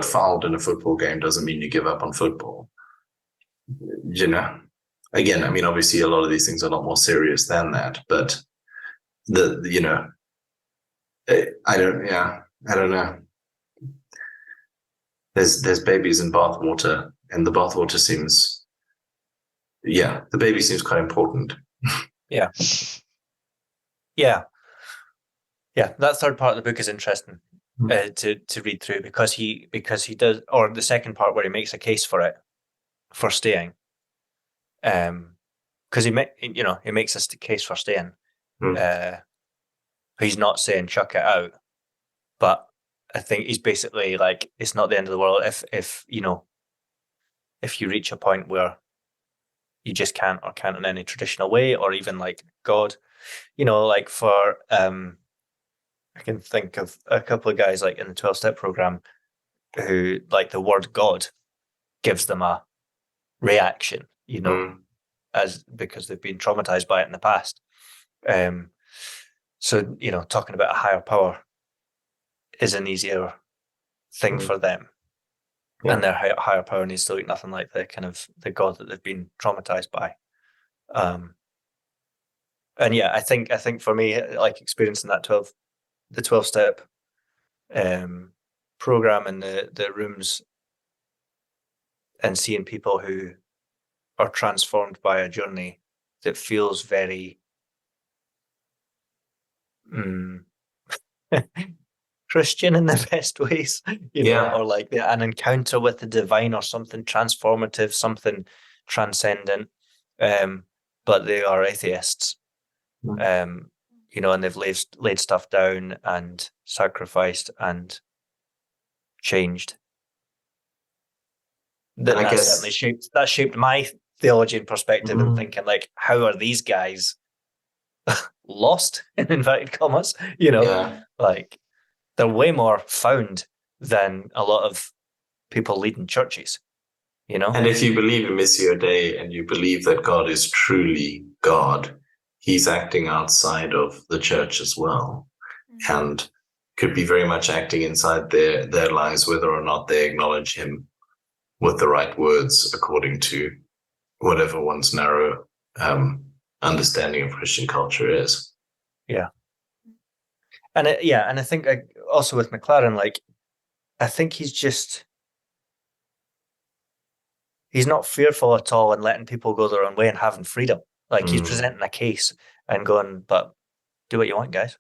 fouled in a football game doesn't mean you give up on football. Again, I mean, obviously a lot of these things are a lot more serious than that, but I don't know. There's babies in bathwater, and the bathwater seems, the baby seems quite important. Yeah. That third part of the book is interesting to read through because he does, or the second part where he makes a case for staying, because he makes a case for staying. He's not saying chuck it out, but I think he's basically like, it's not the end of the world if you reach a point where you just can't in any traditional way, or even like God, like for I can think of a couple of guys like in the 12-step program who, like, the word God gives them a reaction, because they've been traumatized by it in the past. So, talking about a higher power is an easier thing for them. Yeah. And their higher power needs to look nothing like the kind of the God that they've been traumatized by. And yeah, I think for me, like, experiencing that 12-step program and the rooms, and seeing people who are transformed by a journey that feels very Christian in the best ways, or like an encounter with the divine or something transformative, something transcendent, but they are atheists, and they've laid stuff down and sacrificed and changed. That certainly shaped my theology and perspective, and thinking, like, how are these guys lost in inverted commas? Like, they're way more found than a lot of people leading churches. And if you believe in Missio Dei and you believe that God is truly God, he's acting outside of the church as well, and could be very much acting inside their lives, whether or not they acknowledge him with the right words according to whatever one's narrow understanding of Christian culture is. Yeah. And I think also with McLaren, like, I think he's not fearful at all in letting people go their own way and having freedom. Like, he's presenting a case and going, but do what you want, guys.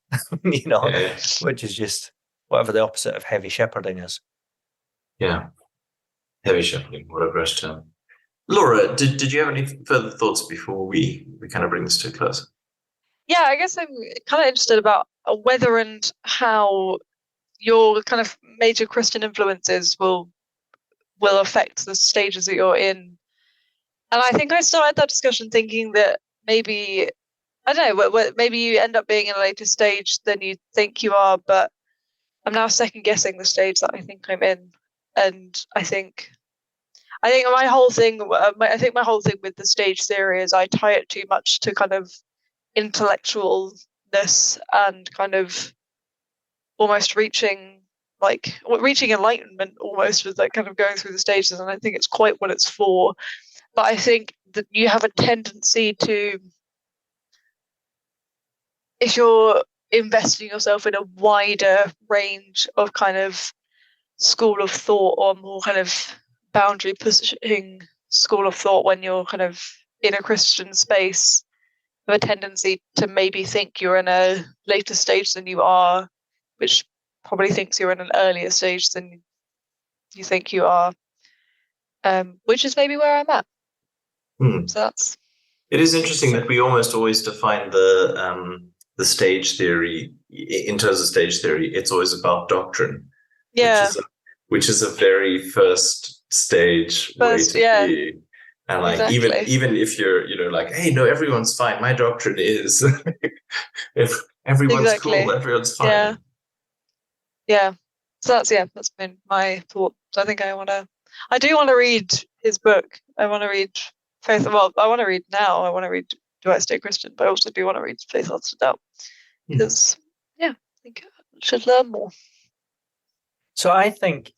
Which is just whatever the opposite of heavy shepherding is. Yeah. Heavy shepherding, what a gross term. Laura, did you have any further thoughts before we kind of bring this to a close? Yeah, I guess I'm kind of interested about whether and how your kind of major Christian influences will affect the stages that you're in. And I think I started that discussion thinking that maybe, I don't know, maybe you end up being in a later stage than you think you are, but I'm now second guessing the stage that I think I'm in. And I think my whole thing with the stage theory is I tie it too much to kind of intellectualness and kind of almost reaching enlightenment almost, with like kind of going through the stages, and I think it's quite what it's for. But I think that you have a tendency to, if you're investing yourself in a wider range of kind of school of thought, or more kind of boundary pushing school of thought, when you're kind of in a Christian space, you have a tendency to maybe think you're in a later stage than you are, which probably thinks you're in an earlier stage than you think you are, which is maybe where I'm at. So that's... It is interesting that we almost always define the stage theory in terms of stage theory. It's always about doctrine, Yeah. which is a very first stage way to be. And like exactly. even if you're like, hey, no, everyone's fine. My doctrine is if everyone's cool, everyone's fine. Yeah. So that's been my thought. So I think I do want to read his book. I want to read Faith. Well, I want to read now. I want to read Do I Stay Christian? But I also do want to read Faith After Doubt because I think I should learn more. So I think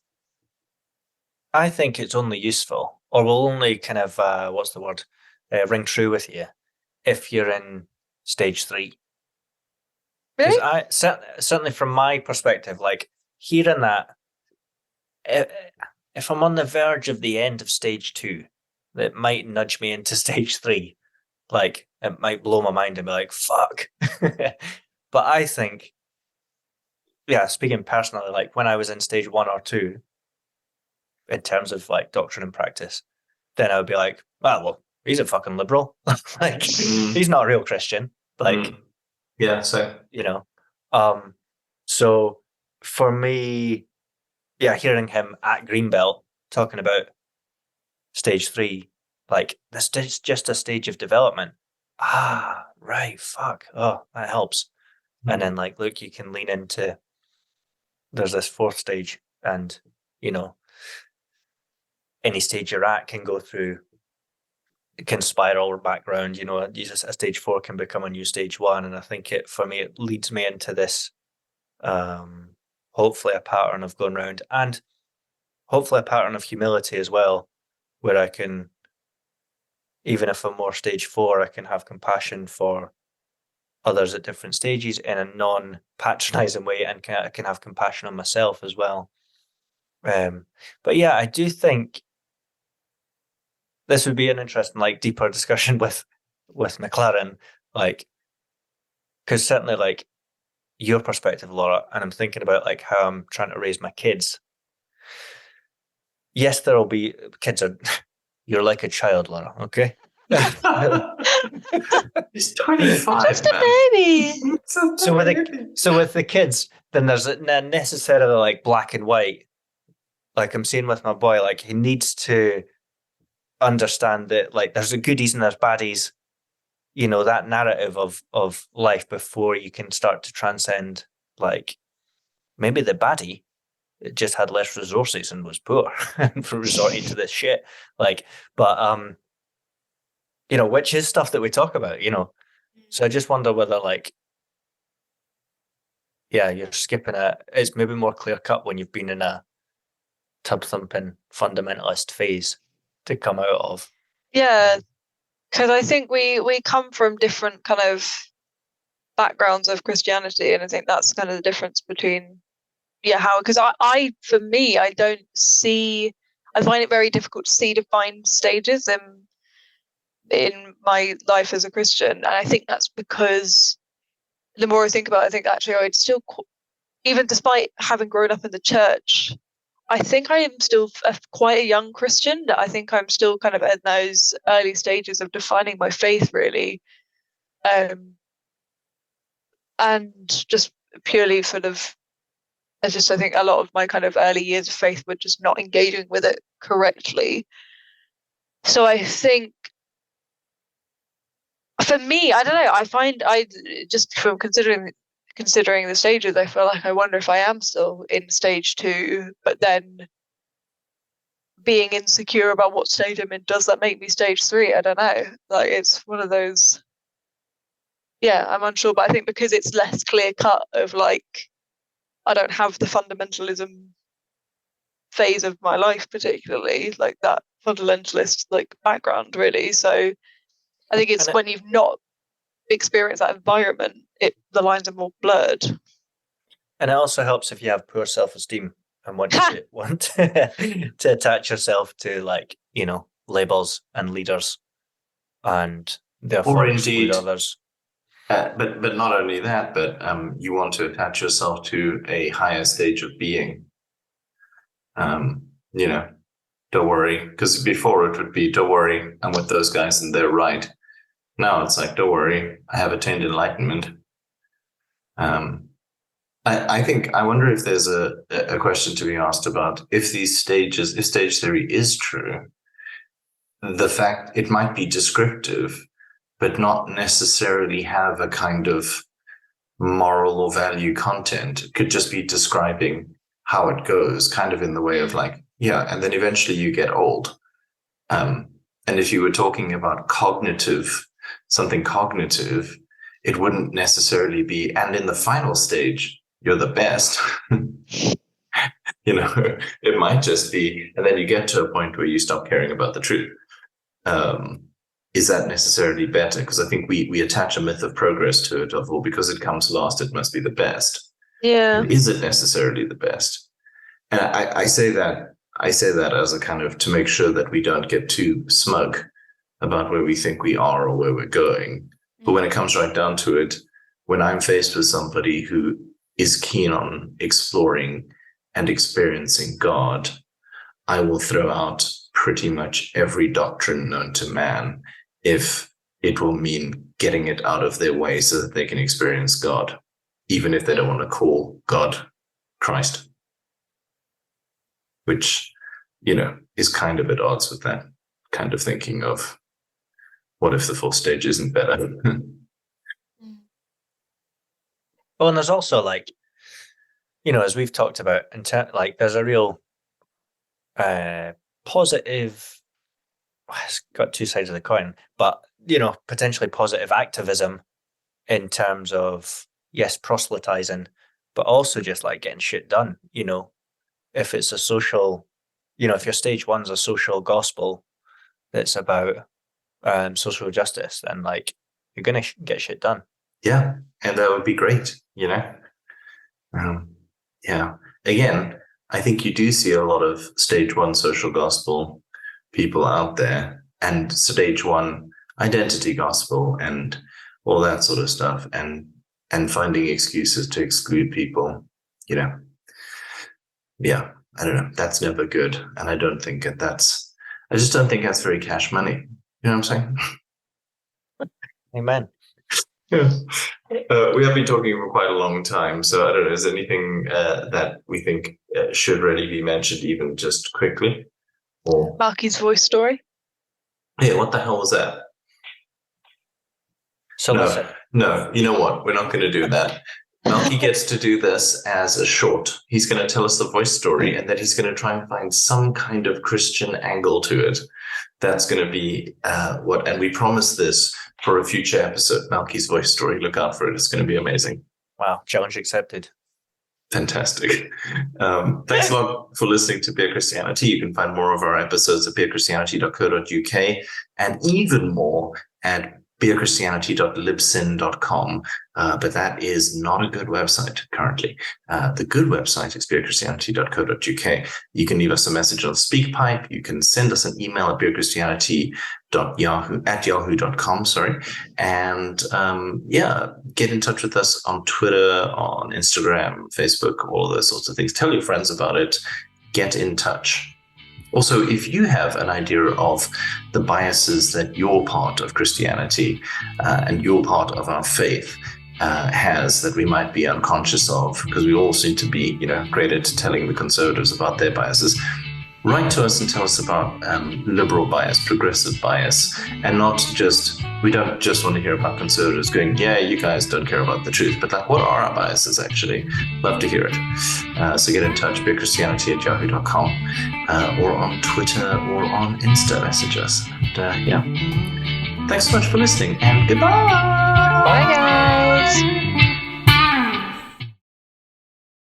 it's only useful, or will only kind of ring true with you if you're in stage 3. Really? Because certainly from my perspective, like hearing that, if I'm on the verge of the end of stage 2, that might nudge me into stage 3. Like it might blow my mind and be like, fuck. But I think, speaking personally, like when I was in stage 1 or 2, in terms of like doctrine and practice, then I would be like, well, he's a fucking liberal. Like he's not a real Christian. Like, so so for me, hearing him at Greenbelt talking about stage 3, like this is just a stage of development. Right, fuck. Oh, that helps. And then like, look, you can lean into, there's this 4th stage, and any stage you're at can go through, it can spiral background, a stage 4 can become a new stage 1. And I think for me, it leads me into this, hopefully a pattern of going around, and hopefully a pattern of humility as well, where I can, even if I'm more stage 4, I can have compassion for others at different stages in a non-patronizing way, and I can have compassion on myself as well. But I do think this would be an interesting, like, deeper discussion with McLaren, like, because certainly, like, your perspective, Laura, and I'm thinking about like how I'm trying to raise my kids. Yes, there will be kids. You're like a child, Laura. Okay. He's 25. Just a baby. So with the kids, then there's not necessarily like black and white. Like I'm seeing with my boy, like he needs to understand that like there's the goodies and there's baddies. That narrative of life before you can start to transcend, like maybe the baddie just had less resources and was poor for resorting to this shit. Like, but which is stuff that we talk about, So I just wonder whether like, you're skipping it's maybe more clear cut when you've been in a tub thumping fundamentalist phase to come out of. Yeah. Because I think we come from different kind of backgrounds of Christianity, and I think that's kind of the difference between because I for me, I find it very difficult to see defined stages in my life as a Christian, and I think that's because the more I think about it, I think actually I'd still, even despite having grown up in the church, I think I am still quite a young Christian. I think I'm still kind of in those early stages of defining my faith, really. And just purely sort of, I think a lot of my kind of early years of faith were just not engaging with it correctly. So I think for me, I don't know, I find just from considering the stages, I feel like I wonder if I am still in stage 2, but then being insecure about what stage I'm in, does that make me stage 3? I don't know. Like it's one of those, I'm unsure, but I think because it's less clear cut of like, I don't have the fundamentalism phase of my life, particularly like that fundamentalist like background, really. So I think it's when you've not experienced that environment, the lines are more blurred. And it also helps if you have poor self-esteem and want to attach yourself to like, labels and leaders, and therefore exclude others. But not only that, but you want to attach yourself to a higher stage of being. Don't worry, because before it would be, don't worry, I'm with those guys and they're right. Now it's like, don't worry, I have attained enlightenment. I wonder if there's a question to be asked about if stage theory is true, the fact it might be descriptive, but not necessarily have a kind of moral or value content. It could just be describing how it goes, kind of in the way of like, yeah, and then eventually you get old. And if you were talking about something cognitive, it wouldn't necessarily be, and in the final stage, you're the best. It might just be, and then you get to a point where you stop caring about the truth. Is that necessarily better? Because I think we attach a myth of progress to it, of, well, because it comes last, it must be the best. Yeah. And is it necessarily the best? And I say that as a kind of to make sure that we don't get too smug about where we think we are or where we're going. But when it comes right down to it, when I'm faced with somebody who is keen on exploring and experiencing God, I will throw out pretty much every doctrine known to man if it will mean getting it out of their way so that they can experience God, even if they don't want to call God Christ, which, is kind of at odds with that kind of thinking of what if the fourth stage isn't better? Well, and there's also like, as we've talked about, there's a real positive, it's got two sides of the coin, but, potentially positive activism in terms of, yes, proselytizing, but also just like getting shit done. If it's a social, if your stage one's a social gospel that's about social justice, then like you're going to get shit done. Yeah. And that would be great, yeah. Again, I think you do see a lot of stage one social gospel people out there, and stage one identity gospel and all that sort of stuff, and finding excuses to exclude people, Yeah, I don't know. That's never good. And I just don't think that's very cash money. You know what I'm saying? Amen. Yeah. We have been talking for quite a long time, so I don't know, is there anything that we think should really be mentioned, even just quickly? Or Malky's voice story. Hey, what the hell was that? So No, you know what? We're not going to do that. Malky gets to do this as a short. He's going to tell us the voice story, and then he's going to try and find some kind of Christian angle to it. That's going to be and we promise this for a future episode, Malky's voice story. Look out for it. It's going to be amazing. Wow. Challenge accepted. Fantastic. Thanks a lot for listening to Beer Christianity. You can find more of our episodes at beerchristianity.co.uk and even more at beerchristianity.libsyn.com, but that is not a good website currently. The good website is beerchristianity.co.uk. You can leave us a message on SpeakPipe. You can send us an email at beerchristianity@yahoo.com, and get in touch with us on Twitter, on Instagram, Facebook, all those sorts of things. Tell your friends about it. Get in touch. Also, if you have an idea of the biases that your part of Christianity and your part of our faith has that we might be unconscious of, because we all seem to be, great at telling the conservatives about their biases, write to us and tell us about liberal bias, progressive bias, and we don't just want to hear about conservatives going, yeah, you guys don't care about the truth, but like, what are our biases actually? Love to hear it. So get in touch, beerchristianity@yahoo.com, or on Twitter or on Insta, message us. And, thanks so much for listening, and goodbye. Bye, guys.